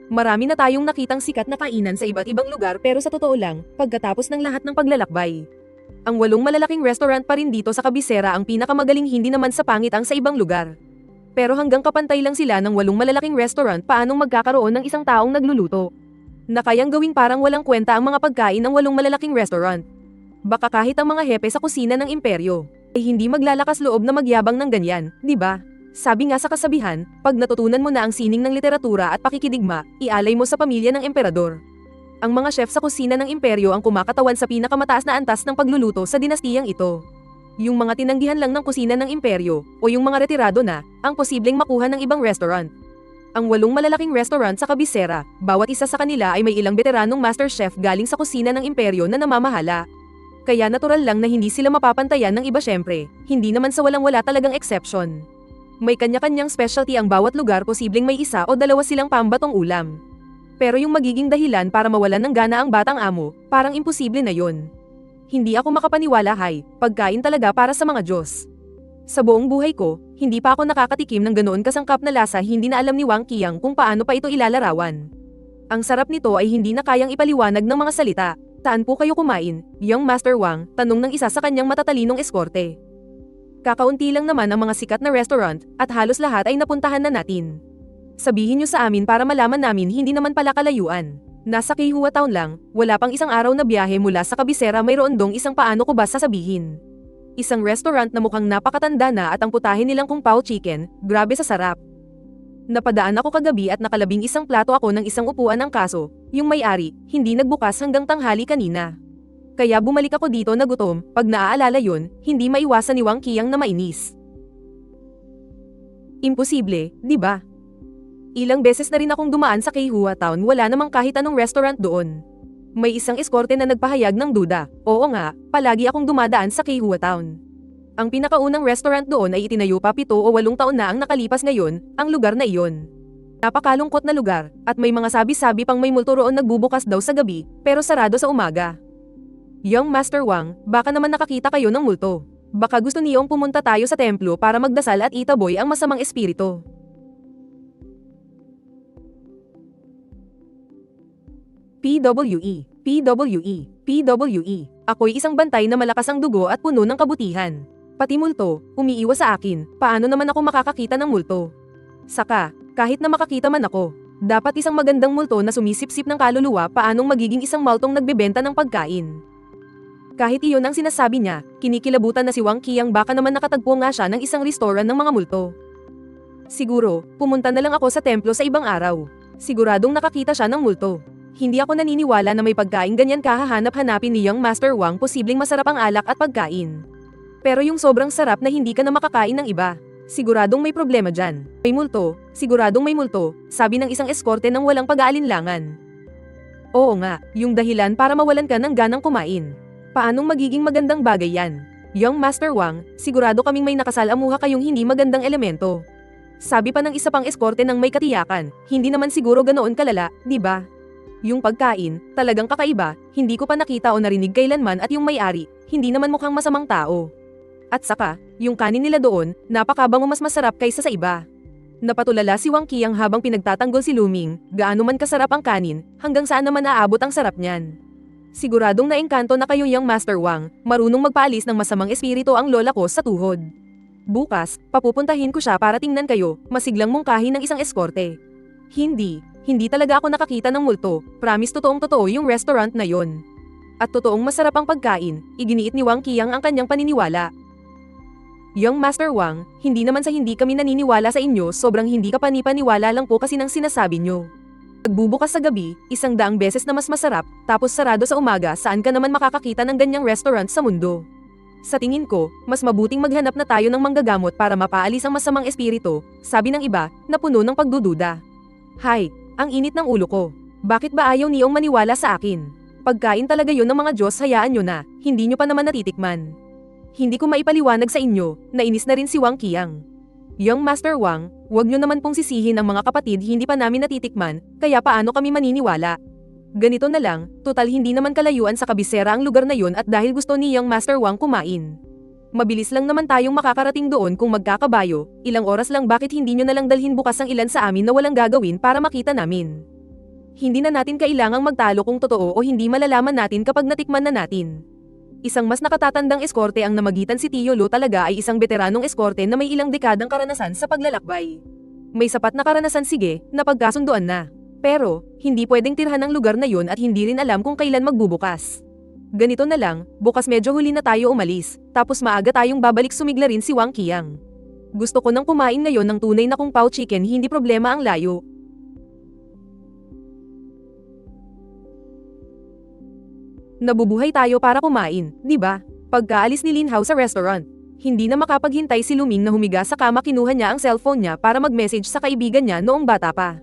Marami na tayong nakitang sikat na kainan sa iba't ibang lugar, pero sa totoo lang, pagkatapos ng lahat ng paglalakbay, Ang 8 malalaking restaurant pa rin dito sa kabisera ang pinakamagaling, hindi naman sa pangit ang sa ibang lugar. Pero hanggang kapantay lang sila ng 8 malalaking restaurant, paanong magkakaroon ng isang taong nagluluto na kayang gawing parang walang kwenta ang mga pagkain ng 8 malalaking restaurant? Baka kahit ang mga hepe sa kusina ng imperyo ay hindi maglalakas loob na magyabang ng ganyan, di ba? Sabi nga sa kasabihan, pag natutunan mo na ang sining ng literatura at pakikidigma, ialay mo sa pamilya ng emperador. Ang mga chef sa kusina ng imperyo ang kumakatawan sa pinakamataas na antas ng pagluluto sa dinastiyang ito. Yung mga tinanggihan lang ng kusina ng imperyo, o yung mga retirado na, ang posibleng makuha ng ibang restaurant. Ang 8 malalaking restaurant sa kabisera, bawat isa sa kanila ay may ilang veteranong master chef galing sa kusina ng imperyo na namamahala. Kaya natural lang na hindi sila mapapantayan ng iba, syempre, hindi naman sa walang-wala talagang exception. May kanya-kanyang specialty ang bawat lugar, posibleng may 1 o 2 silang pambatong ulam. Pero yung magiging dahilan para mawalan ng gana ang batang amo, parang imposible na yun. Hindi ako makapaniwala, hay, pagkain talaga para sa mga Diyos. Sa buong buhay ko, hindi pa ako nakakatikim ng ganoon kasangkap na lasa, hindi na alam ni Wang Qiang kung paano pa ito ilalarawan. Ang sarap nito ay hindi na kayang ipaliwanag ng mga salita. Saan po kayo kumain, Young Master Wang? Tanong ng isa sa kanyang matatalinong eskorte. Kakaunti lang naman ang mga sikat na restaurant, at halos lahat ay napuntahan na natin. Sabihin niyo sa amin para malaman namin, hindi naman pala kalayuan. Nasa Keihua Town lang, wala pang 1 araw na biyahe mula sa kabisera, mayroon dong isang, paano ko ba sasabihin? Isang restaurant na mukhang napakatanda na, at ang putahe nilang kung pao chicken, grabe sa sarap. Napadaan ako kagabi at nakalabing 1 plato ako ng 1 upuan, ng kaso, yung may-ari, hindi nagbukas hanggang tanghali kanina. Kaya bumalik ako dito na gutom. Pag naaalala yun, hindi maiwasan ni Wang Qiang na mainis. Imposible, di ba? Ilang beses na rin akong dumaan sa Keihua Town, wala namang kahit anong restaurant doon. May isang eskorte na nagpahayag ng duda. Oo nga, palagi akong dumadaan sa Keihua Town. Ang pinakaunang restaurant doon ay itinayo pa 7 o 8 taon na ang nakalipas ngayon, ang lugar na iyon. Napakalungkot na lugar, at may mga sabi-sabi pang may multo roon nagbubukas daw sa gabi, pero sarado sa umaga. Young Master Wang, baka naman nakakita kayo ng multo. Baka gusto niyong pumunta tayo sa templo para magdasal at itaboy ang masamang espiritu. PWE, PWE, PWE. Ako'y isang bantay na malakas ang dugo at puno ng kabutihan. Pati multo, umiiwas sa akin, paano naman ako makakakita ng multo? Saka, kahit na makakita man ako, dapat isang magandang multo na sumisip-sip ng kaluluwa, paanong magiging isang multong nagbebenta ng pagkain? Kahit iyon ang sinasabi niya, kinikilabutan na si Wang Qiang, baka naman nakatagpo nga siya ng isang restaurant ng mga multo. Siguro, pumunta na lang ako sa templo sa ibang araw. Siguradong nakakita siya ng multo. Hindi ako naniniwala na may pagkain ganyan kahahanap-hanapin ni Young Master Wang, posibleng masarap ang alak at pagkain. Pero yung sobrang sarap na hindi ka na makakain ng iba, siguradong may problema dyan. May multo, siguradong may multo, sabi ng isang eskorte ng walang pag-aalinlangan. Oo nga, yung dahilan para mawalan ka ng ganang kumain. Paanong magiging magandang bagay yan? Young Master Wang, sigurado kaming may nakasalamuha kayong hindi magandang elemento. Sabi pa ng isa pang eskorte ng may katiyakan, hindi naman siguro ganoon kalala, di ba? Yung pagkain, talagang kakaiba, hindi ko pa nakita o narinig kailanman, at yung may-ari, hindi naman mukhang masamang tao. At saka, yung kanin nila doon, napakabango, mas masarap kaysa sa iba. Napatulala si Wang Qiang habang pinagtatanggol si Luming, gaano man kasarap ang kanin, hanggang saan naman aabot ang sarap niyan. Siguradong naengkanto na kayo, Young Master Wang, marunong magpaalis ng masamang espiritu ang lola ko sa tuhod. Bukas, papupuntahin ko siya para tingnan kayo, masiglang mungkahi ng isang eskorte. Hindi talaga ako nakakita ng multo, promise, totoong-totoo yung restaurant na yon. At totoong masarap ang pagkain, iginiit ni Wang Qiang ang kanyang paniniwala. Young Master Wang, hindi naman sa hindi kami naniniwala sa inyo, sobrang hindi ka panipaniwala lang po kasi ng sinasabi nyo. Nagbubukas sa gabi, 100 beses na mas masarap, tapos sarado sa umaga, saan ka naman makakakita ng ganyang restaurant sa mundo? Sa tingin ko, mas mabuting maghanap na tayo ng manggagamot para mapaalis ang masamang espiritu, sabi ng iba, na puno ng pagdududa. Hay, ang init ng ulo ko. Bakit ba ayaw niyong maniwala sa akin? Pagkain talaga yun ng mga Diyos, hayaan nyo na, hindi nyo pa naman natitikman. Hindi ko maipaliwanag sa inyo, nainis na rin si Wang Qiang. Young Master Wang, huwag nyo naman pong sisihin ang mga kapatid, hindi pa namin natitikman, kaya paano kami maniniwala? Ganito na lang, total hindi naman kalayuan sa kabisera ang lugar na yun, at dahil gusto ni Young Master Wang kumain. Mabilis lang naman tayong makakarating doon kung magkakabayo, ilang oras lang, bakit hindi nyo nalang dalhin bukas ang ilan sa amin na walang gagawin para makita namin? Hindi na natin kailangang magtalo kung totoo o hindi, malalaman natin kapag natikman na natin. Isang mas nakatatandang eskorte ang namagitan. Si Tio Lo talaga ay isang veteranong eskorte na may ilang dekadang karanasan sa paglalakbay. May sapat na karanasan, sige, napagkasunduan na. Pero, hindi pwedeng tirhan ang lugar na yun at hindi rin alam kung kailan magbubukas. Ganito na lang, bukas medyo huli na tayo umalis, tapos maaga tayong babalik. Sumigla rin si Wang Qiang. Gusto ko nang kumain ngayon ng tunay na kung pao chicken, hindi problema ang layo. Nabubuhay tayo para kumain, di ba? Pagkaalis ni Lin Hao sa restaurant, hindi na makapaghintay si Luming na humiga sa kama. Kinuha niya ang cellphone niya para mag-message sa kaibigan niya noong bata pa.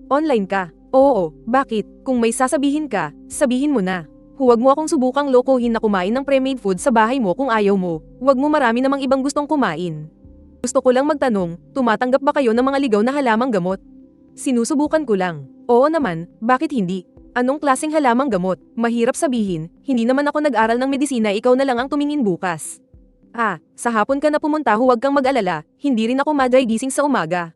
Online ka? Oo, bakit? Kung may sasabihin ka, sabihin mo na. Huwag mo akong subukang lokohin na kumain ng pre-made food sa bahay mo kung ayaw mo. Huwag mo, marami namang ibang gustong kumain. Gusto ko lang magtanong, tumatanggap ba kayo ng mga ligaw na halamang gamot? Sinusubukan ko lang. Oo naman, bakit hindi? Anong klaseng halamang gamot? Mahirap sabihin, hindi naman ako nag-aral ng medisina. Ikaw na lang ang tumingin bukas. Sa hapon ka na pumunta, huwag kang mag-alala, hindi rin ako gising sa umaga.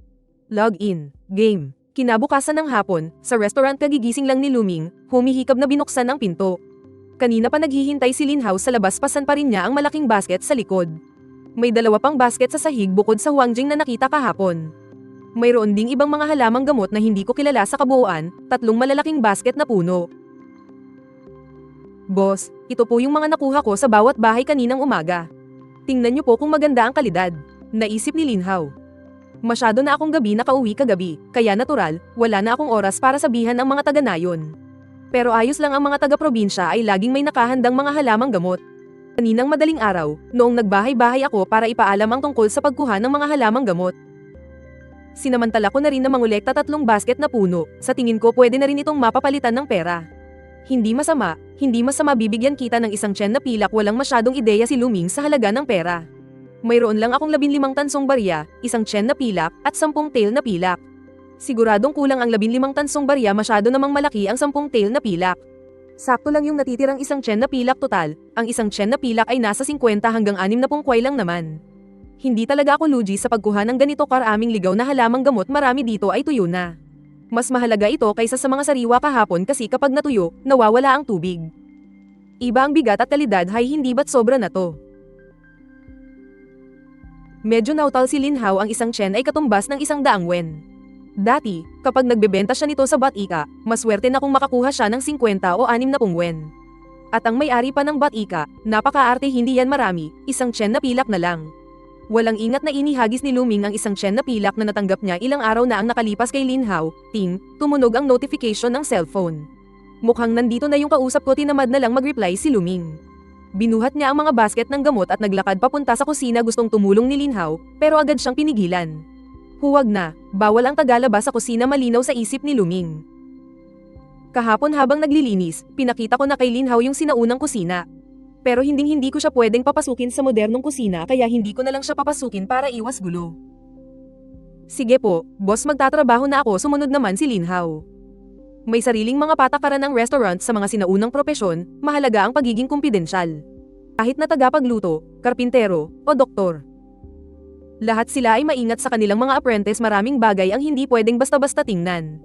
Log in. Game. Kinabukasan ng hapon, sa restaurant kagigising lang ni Luming, humihikab na binuksan ang pinto. Kanina pa naghihintay si Lin Hao sa labas, pasan pa rin niya ang malaking basket sa likod. May 2 pang basket sa sahig bukod sa Huangjing na nakita kahapon. Mayroon ding ibang mga halamang gamot na hindi ko kilala sa kabuuan, 3 malalaking basket na puno. Boss, ito po yung mga nakuha ko sa bawat bahay kaninang umaga. Tingnan niyo po kung maganda ang kalidad, naisip ni Lin Hao. Masyado na akong gabi nakauwi kagabi, kaya natural, wala na akong oras para sabihan ang mga taga-nayon. Pero ayos lang, ang mga taga-probinsya ay laging may nakahandang mga halamang gamot. Kaninang madaling araw, noong nagbahay-bahay ako para ipaalam ang tungkol sa pagkuha ng mga halamang gamot. Sinamantala ko na rin na mangolekta 3 basket na puno. Sa tingin ko pwede na rin itong mapapalitan ng pera. Hindi masama bibigyan kita ng isang tiyan na pilak. Walang masyadong ideya si Luming sa halaga ng pera. Mayroon lang akong 15 tansong barya, isang tiyan na pilak, at 10 tail na pilak. Siguradong kulang ang 15 tansong barya, masyado namang malaki ang 10 tail na pilak. Sakto lang yung natitirang isang tiyan na pilak total. Ang isang tiyan na pilak ay nasa 50 hanggang 60 kway lang naman. Hindi talaga ako lugi sa pagkuha ng ganito karaming ligaw na halamang gamot. Marami dito ay tuyo na. Mas mahalaga ito kaysa sa mga sariwa kahapon kasi kapag natuyo, nawawala ang tubig. Iba ang bigat at kalidad. Hindi ba't sobra na to? Medyo nautal si Lin Hao. Ang isang tiyan ay katumbas ng 100 wen. Dati, kapag nagbebenta siya nito sa Batika, maswerte na kung makakuha siya ng 50 o 60 wen. At ang may-ari pa ng Batika, napakaarte, hindi yan marami, isang tiyan na pilak na lang. Walang ingat na inihagis ni Luming ang isang tiyan na pilak na natanggap niya ilang araw na ang nakalipas kay Lin Hao. Tumunog ang notification ng cellphone. Mukhang nandito na yung kausap ko. Tinamad na lang mag-reply si Luming. Binuhat niya ang mga basket ng gamot at naglakad papunta sa kusina. Gustong tumulong ni Lin Hao, pero agad siyang pinigilan. Huwag na, bawal ang tagalabas sa kusina, malinaw sa isip ni Luming. Kahapon habang naglilinis, pinakita ko na kay Lin Hao yung sinaunang kusina. Pero hindi ko siya pwedeng papasukin sa modernong kusina, kaya hindi ko na lang siya papasukin para iwas gulo. Sige po, boss, magtatrabaho na ako. Sumunod naman si Lin Hao. May sariling mga patakaran ng restaurant sa mga sinaunang propesyon, mahalaga ang pagiging kumpidensyal. Kahit na tagapagluto, karpintero, o doktor. Lahat sila ay maingat sa kanilang mga apprentice. Maraming bagay ang hindi pwedeng basta-basta tingnan.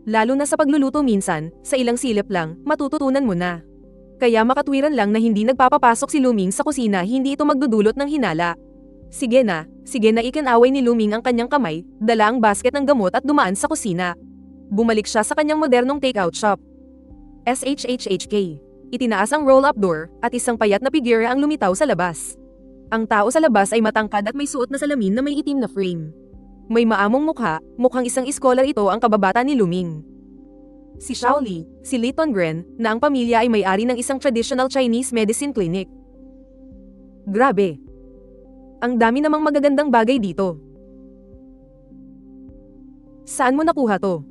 Lalo na sa pagluluto, minsan, sa ilang silip lang, matututunan mo na. Kaya makatwiran lang na hindi nagpapapasok si Luming sa kusina. Hindi ito magdudulot ng hinala. Sige na, ikinaway ni Luming ang kanyang kamay, dala ang basket ng gamot at dumaan sa kusina. Bumalik siya sa kanyang modernong takeout shop. SHHHK. Itinaas ang roll-up door, at isang payat na figure ang lumitaw sa labas. Ang tao sa labas ay matangkad at may suot na salamin na may itim na frame. May maamong mukha, mukhang isang iskolar. Ito ang kababata ni Luming. Si Shaoli, si Li Tongren, na ang pamilya ay may-ari ng isang traditional Chinese medicine clinic. Grabe! Ang dami namang magagandang bagay dito. Saan mo nakuha to?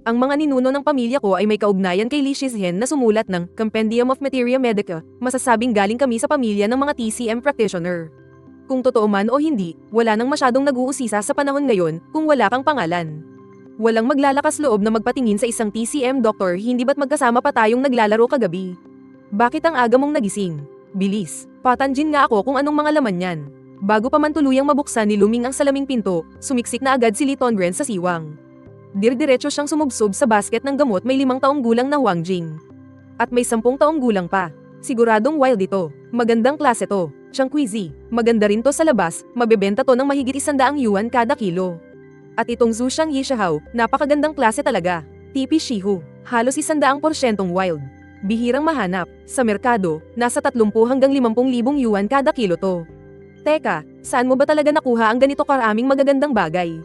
Ang mga ninuno ng pamilya ko ay may kaugnayan kay Li Shizhen na sumulat ng Compendium of Materia Medica. Masasabing galing kami sa pamilya ng mga TCM practitioner. Kung totoo man o hindi, wala nang masyadong nag-uusisa sa panahon ngayon kung wala kang pangalan. Walang maglalakas loob na magpatingin sa isang TCM doctor. Hindi ba't magkasama pa tayong naglalaro kagabi? Bakit ang aga mong nagising? Bilis, patanjin nga ako kung anong mga laman yan. Bago pa man tuluyang mabuksan ni Luming ang salaming pinto, sumiksik na agad si Li Tongren sa siwang. Dir-diretso siyang sumubsob sa basket ng gamot. May 5 taong gulang na Huang Jing. At may 10 taong gulang pa. Siguradong wild ito. Magandang klase to. Chang Quizi. Maganda rin to sa labas. Mabebenta to ng mahigit 100 yuan kada kilo. At itong Zhu Xiang Yishahao, napakagandang klase talaga. TP Shihu. Halos 100% wild. Bihirang mahanap. Sa merkado, nasa 30 hanggang 50,000 yuan kada kilo to. Teka, saan mo ba talaga nakuha ang ganito karaming magagandang bagay?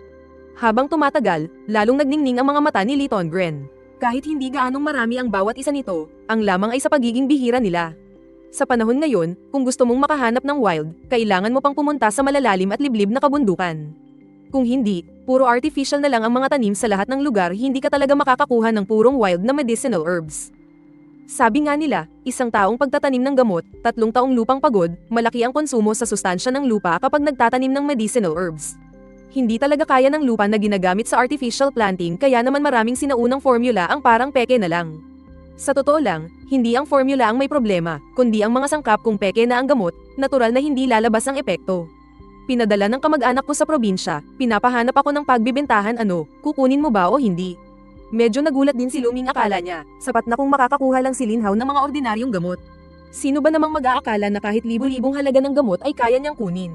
Habang tumatagal, lalong nagningning ang mga mata ni Li Tongren. Kahit hindi gaanong marami ang bawat isa nito, ang lamang ay sa pagiging bihira nila. Sa panahon ngayon, kung gusto mong makahanap ng wild, kailangan mo pang pumunta sa malalalim at liblib na kabundukan. Kung hindi, puro artificial na lang ang mga tanim sa lahat ng lugar, hindi ka talaga makakakuha ng purong wild na medicinal herbs. Sabi nga nila, isang taong pagtatanim ng gamot, 3 taong lupang pagod, malaki ang konsumo sa sustansya ng lupa kapag nagtatanim ng medicinal herbs. Hindi talaga kaya ng lupa na ginagamit sa artificial planting, kaya naman maraming sinaunang formula ang parang peke na lang. Sa totoo lang, hindi ang formula ang may problema, kundi ang mga sangkap. Kung peke na ang gamot, natural na hindi lalabas ang epekto. Pinadala ng kamag-anak ko sa probinsya, pinapahanap ako ng pagbibentahan. Kukunin mo ba o hindi? Medyo nagulat din si Luming, akala niya, sapat na kung makakakuha lang si Lin Hao ng mga ordinaryong gamot. Sino ba namang mag-aakala na kahit libo-libong halaga ng gamot ay kaya niyang kunin?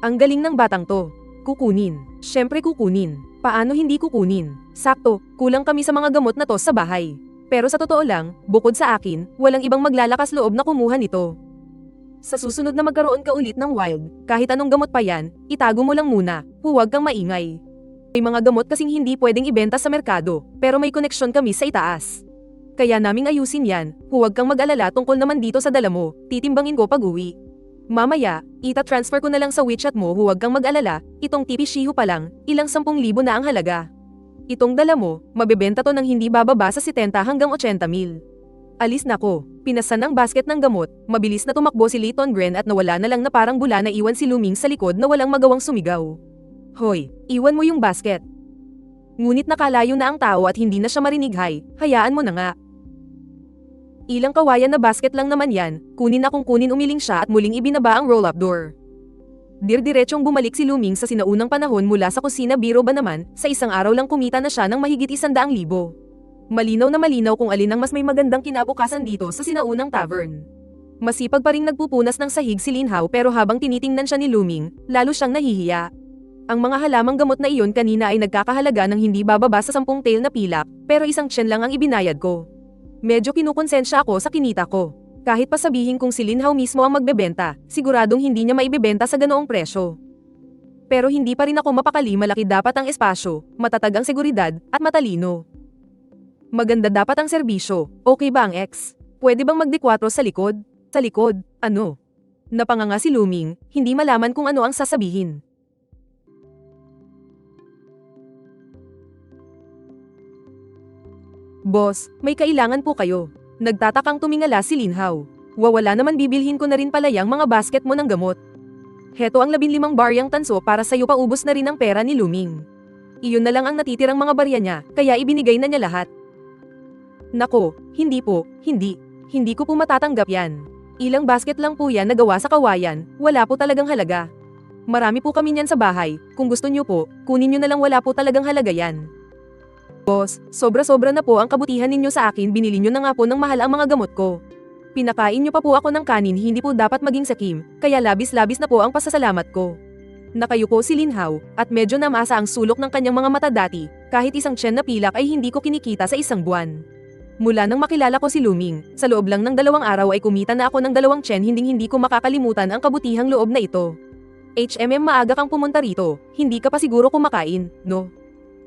Ang galing ng batang to. Kukunin. Syempre kukunin. Paano hindi kukunin? Sakto, kulang kami sa mga gamot na to sa bahay. Pero sa totoo lang, bukod sa akin, walang ibang maglalakas loob na kumuha nito. Sa susunod na magkaroon ka ulit ng wild, kahit anong gamot pa yan, itago mo lang muna, huwag kang maingay. May mga gamot kasing hindi pwedeng ibenta sa merkado, pero may koneksyon kami sa itaas. Kaya naming ayusin yan, huwag kang mag-alala tungkol naman dito sa dala mo, titimbangin ko pag-uwi. Mamaya, ita-transfer ko na lang sa WeChat mo, huwag kang mag-alala, itong TP Shihu pa lang, ilang 10,000 na ang halaga. Itong dala mo, mabebenta to ng hindi bababa sa 70 hanggang 80,000. Alis na ko, pinasan ang basket ng gamot, mabilis na tumakbo si Li Tongren at nawala na lang na parang bula na iwan si Luming sa likod na walang magawang sumigaw. Hoy, iwan mo yung basket. Ngunit nakalayo na ang tao at hindi na siya marinig. Hayaan mo na nga. Ilang kawayan na basket lang naman yan, kunin na kung kunin. Umiling siya at muling ibinaba ang roll-up door. Dir-diretsong bumalik si Luming sa sinaunang panahon mula sa kusina. Biro ba naman, sa isang araw lang kumita na siya ng mahigit 100,000. Malinaw na malinaw kung alin ang mas may magandang kinabukasan dito sa sinaunang tavern. Masipag pa ring nagpupunas ng sahig si Lin Hao, pero habang tinitingnan siya ni Luming, lalo siyang nahihiya. Ang mga halamang gamot na iyon kanina ay nagkakahalaga ng hindi bababa sa 10 tail na pilak, pero isang tiyan lang ang ibinayad ko. Medyo kinukonsensya ako sa kinita ko. Kahit pa sabihin kung si Lin Hao mismo ang magbebenta, siguradong hindi niya maibebenta sa ganoong presyo. Pero hindi pa rin ako mapakali. Malaki dapat ang espasyo, matatag ang seguridad, at matalino. Maganda dapat ang serbisyo. Okay ba ang X? Pwede bang magdi-4 sa likod? Sa likod? Ano? Napanganga si Luming, hindi malaman kung ano ang sasabihin. Boss, may kailangan po kayo. Nagtatakang tumingala si Lin Hao. Wawala naman, bibilhin ko na rin pala yung mga basket mo ng gamot. Heto ang 15 baryang tanso para sa'yo, paubos na rin ang pera ni Luming. Iyon na lang ang natitirang mga barya niya, kaya ibinigay na niya lahat. Nako, hindi po, hindi. Hindi ko po matatanggap yan. Ilang basket lang po yan na gawa sa kawayan, wala po talagang halaga. Marami po kami niyan sa bahay, kung gusto niyo po, kunin niyo na lang, wala po talagang halaga yan. Boss, sobra-sobra na po ang kabutihan ninyo sa akin, binili niyo na nga po ng mahal ang mga gamot ko. Pinakain niyo pa po ako ng kanin, hindi po dapat maging sakim, kaya labis-labis na po ang pasasalamat ko. Nakayuko si Lin Hao, at medyo namasa ang sulok ng kanyang mga mata. Dati, kahit isang tiyan na pilak ay hindi ko kinikita sa isang buwan. Mula nang makilala ko si Luming, sa loob lang ng 2 araw ay kumita na ako ng 2 tiyan. Hindi ko makakalimutan ang kabutihang loob na ito. Maaga kang pumunta rito, hindi ka pa siguro kumakain, no?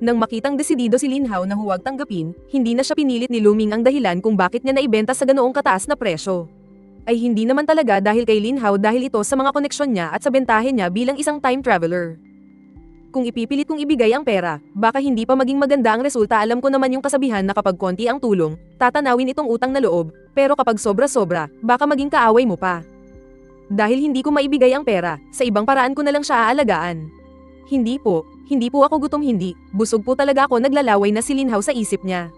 Nang makitang desidido si Lin Hao na huwag tanggapin, hindi na siya pinilit ni Luming ang dahilan kung bakit niya naibenta sa ganoong kataas na presyo. Ay hindi naman talaga dahil kay Lin Hao, dahil ito sa mga koneksyon niya at sa bentahe niya bilang isang time traveler. Kung ipipilit kong ibigay ang pera, baka hindi pa maging maganda ang resulta. Alam ko naman yung kasabihan na kapag konti ang tulong, tatanawin itong utang na loob, pero kapag sobra-sobra, baka maging kaaway mo pa. Dahil hindi ko maibigay ang pera, sa ibang paraan ko na lang siya aalagaan. Hindi po ako gutom, hindi. Busog po talaga ako. Naglalaway na si Lin Hao sa isip niya.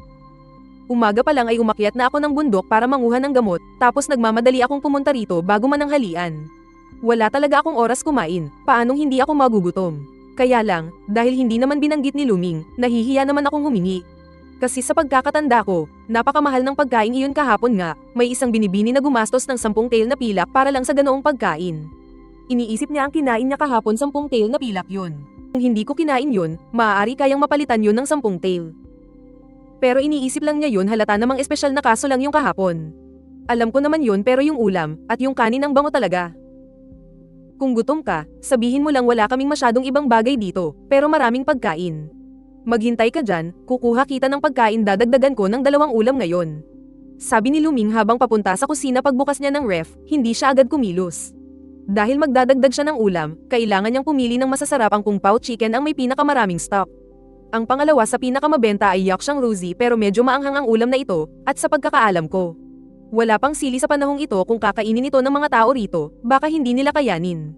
Umaga pa lang ay umakyat na ako ng bundok para manguha ng gamot, tapos nagmamadali akong pumunta rito bago mananghalian. Wala talaga akong oras kumain, paanong hindi ako magugutom? Kaya lang, dahil hindi naman binanggit ni Luming, nahihiya naman akong humingi. Kasi sa pagkakatanda ko, napakamahal ng pagkain iyon kahapon nga, may isang binibini na gumastos ng 10 tail na pilak para lang sa ganoong pagkain. Iniisip niya ang kinain niya kahapon 10 tail na pilak yun. Kung hindi ko kinain yun, maaari kayang mapalitan yun ng 10 tail. Pero iniisip lang niya yun, halata namang espesyal na kaso lang yung kahapon. Alam ko naman yun, pero yung ulam, at yung kanin ang bango talaga. Kung gutom ka, sabihin mo lang wala kaming masyadong ibang bagay dito, pero maraming pagkain. Maghintay ka dyan, kukuha kita ng pagkain, dadagdagan ko ng 2 ulam ngayon. Sabi ni Luming habang papunta sa kusina. Pagbukas niya ng ref, hindi siya agad kumilos. Dahil magdadagdag siya ng ulam, kailangan niyang pumili ng masasarap. Ang Kung Pao chicken ang may pinakamaraming stock. Ang pangalawa sa pinakamabenta ay Yakshang Rosie, pero medyo maanghang ang ulam na ito, at sa pagkakaalam ko, wala pang sili sa panahong ito. Kung kakainin ito ng mga tao rito, baka hindi nila kayanin.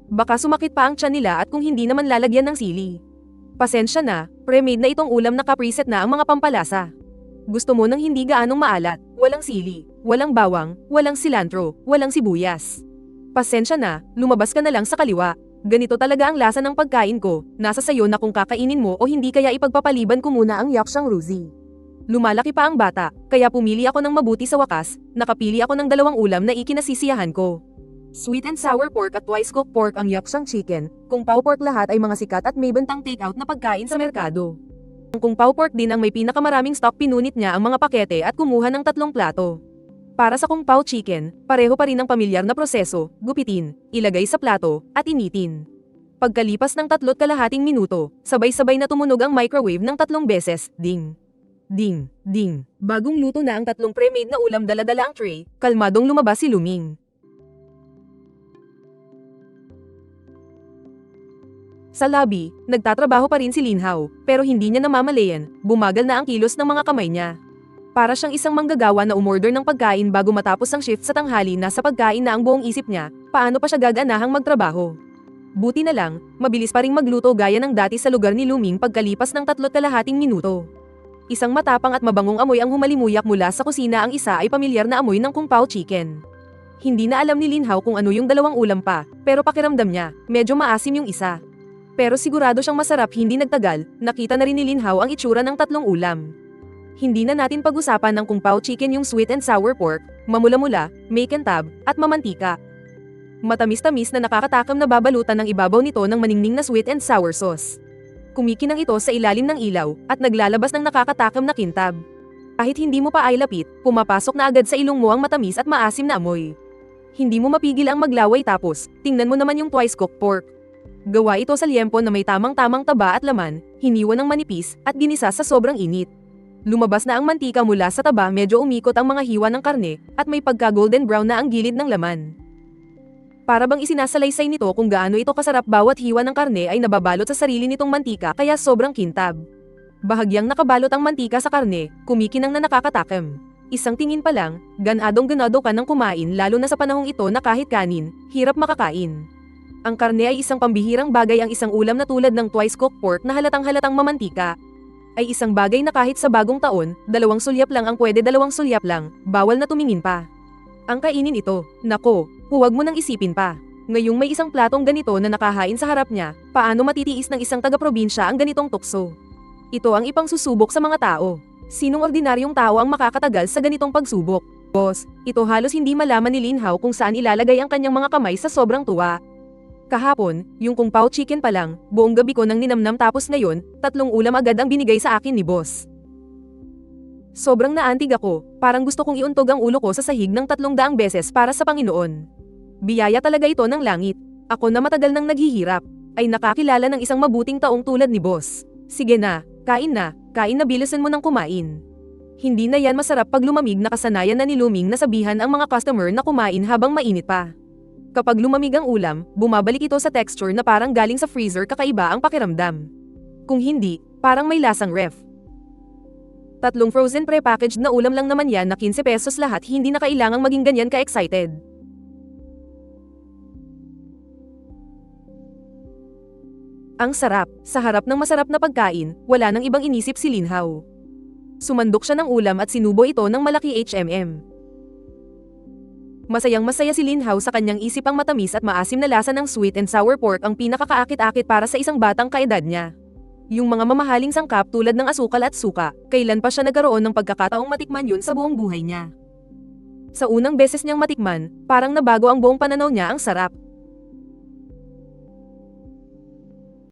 Baka sumakit pa ang tiyan nila at kung hindi naman lalagyan ng sili. Pasensya na, pre-made na itong ulam na kapreset na ang mga pampalasa. Gusto mo ng hindi gaanong maalat, walang sili, walang bawang, walang cilantro, walang sibuyas. Pasensya na, lumabas ka na lang sa kaliwa. Ganito talaga ang lasa ng pagkain ko, nasa sayo na kung kakainin mo o hindi, kaya ipagpapaliban ko muna ang Yakshang Rosie. Lumalaki pa ang bata, kaya pumili ako ng mabuti. Sa wakas, nakapili ako ng 2 ulam na ikinasisiyahan ko. Sweet and sour pork at twice cooked pork ang Yakshang chicken. Kung Pao pork, lahat ay mga sikat at may bentang takeout na pagkain sa merkado. Ang Kung Pao pork din ang may pinakamaraming stock. Pinunit niya ang mga pakete at kumuha ng 3 plato. Para sa Kung Pao chicken, pareho pa rin ang pamilyar na proseso, gupitin, ilagay sa plato, at initin. Pagkalipas ng 3.5 minuto, sabay-sabay na tumunog ang microwave ng 3 beses, ding. Ding, ding. Bagong luto na ang 3 pre-made na ulam, dala-dala ang tray, kalmadong lumabas si Luming. Sa lobby, nagtatrabaho pa rin si Linhao, pero hindi niya namamalayan, bumagal na ang kilos ng mga kamay niya. Para siyang isang manggagawa na umorder ng pagkain bago matapos ang shift sa tanghali. Nasa pagkain na ang buong isip niya, paano pa siya gaganahang magtrabaho. Buti na lang, mabilis pa ring magluto gaya ng dati sa lugar ni Luming. Pagkalipas ng 3.5 minuto. Isang matapang at mabangong amoy ang humalimuyak mula sa kusina. Ang isa ay pamilyar na amoy ng Kung Pao chicken. Hindi na alam ni Linhao kung ano yung 2 ulam pa, pero pakiramdam niya, medyo maasim yung isa. Pero sigurado siyang masarap. Hindi nagtagal, nakita na rin ni Linhao ang itsura ng 3 ulam. Hindi na natin pag-usapan ng Kung Pao chicken yung sweet and sour pork, mamula-mula, may kintab, at mamantika. Matamis-tamis na nakakatakam na babalutan ng ibabaw nito ng maningning na sweet and sour sauce. Kumikinang ito sa ilalim ng ilaw, at naglalabas ng nakakatakam na kintab. Kahit hindi mo pa ay lapit, pumapasok na agad sa ilong mo ang matamis at maasim na amoy. Hindi mo mapigil ang maglaway. Tapos, tingnan mo naman yung twice cooked pork. Gawa ito sa liempo na may tamang-tamang taba at laman, hiniwa ng manipis, at ginisa sa sobrang init. Lumabas na ang mantika mula sa taba, medyo umikot ang mga hiwa ng karne, at may pagka-golden brown na ang gilid ng laman. Para bang isinasalaysay nito kung gaano ito kasarap. Bawat hiwa ng karne ay nababalot sa sarili nitong mantika, kaya sobrang kintab. Bahagyang nakabalot ang mantika sa karne, kumikinang na nakakatakam. Isang tingin pa lang, ganadong-ganado ka nang kumain, lalo na sa panahong ito na kahit kanin, hirap makakain. Ang karne ay isang pambihirang bagay. Ang isang ulam na tulad ng twice cooked pork na halatang-halatang mamantika ay isang bagay na kahit sa bagong taon, 2 sulyap lang ang pwede, 2 sulyap lang, bawal na tumingin pa. Ang kainin ito, nako, huwag mo nang isipin pa. Ngayong may isang platong ganito na nakahain sa harap niya, paano matitiis ng isang taga-probinsya ang ganitong tukso? Ito ang ipang susubok sa mga tao. Sinong ordinaryong tao ang makakatagal sa ganitong pagsubok? Boss, ito halos hindi malaman ni Linhao kung saan ilalagay ang kanyang mga kamay sa sobrang tuwa. Kahapon, yung Kung Pao chicken pa lang, buong gabi ko nang ninamnam, tapos ngayon, 3 ulam agad ang binigay sa akin ni boss. Sobrang naantig ako, parang gusto kong iuntog ang ulo ko sa sahig ng 300 beses para sa Panginoon. Biyaya talaga ito ng langit. Ako na matagal nang naghihirap, ay nakakilala ng isang mabuting taong tulad ni boss. Sige na, kain na, bilisan mo nang kumain. Hindi na yan masarap pag lumamig. Nakasanayan na ni Luming na sabihan ang mga customer na kumain habang mainit pa. Kapag lumamig ang ulam, bumabalik ito sa texture na parang galing sa freezer. Kakaiba ang pakiramdam. Kung hindi, parang may lasang ref. 3 frozen pre-packaged na ulam lang naman yan na 15 pesos lahat. Hindi na kailangang maging ganyan ka-excited. Ang sarap. Sa harap ng masarap na pagkain, wala nang ibang inisip si Linhao. Sumandok siya ng ulam at sinubo ito ng malaki HMM. Masayang-masaya si Lin Hao sa kanyang isipang matamis at maasim na lasa ng sweet and sour pork ang pinakakaakit-akit para sa isang batang kaedad niya. Yung mga mamahaling sangkap tulad ng asukal at suka, kailan pa siya nagkaroon ng pagkakataong matikman yun sa buong buhay niya. Sa unang beses niyang matikman, parang nabago ang buong pananaw niya ang sarap.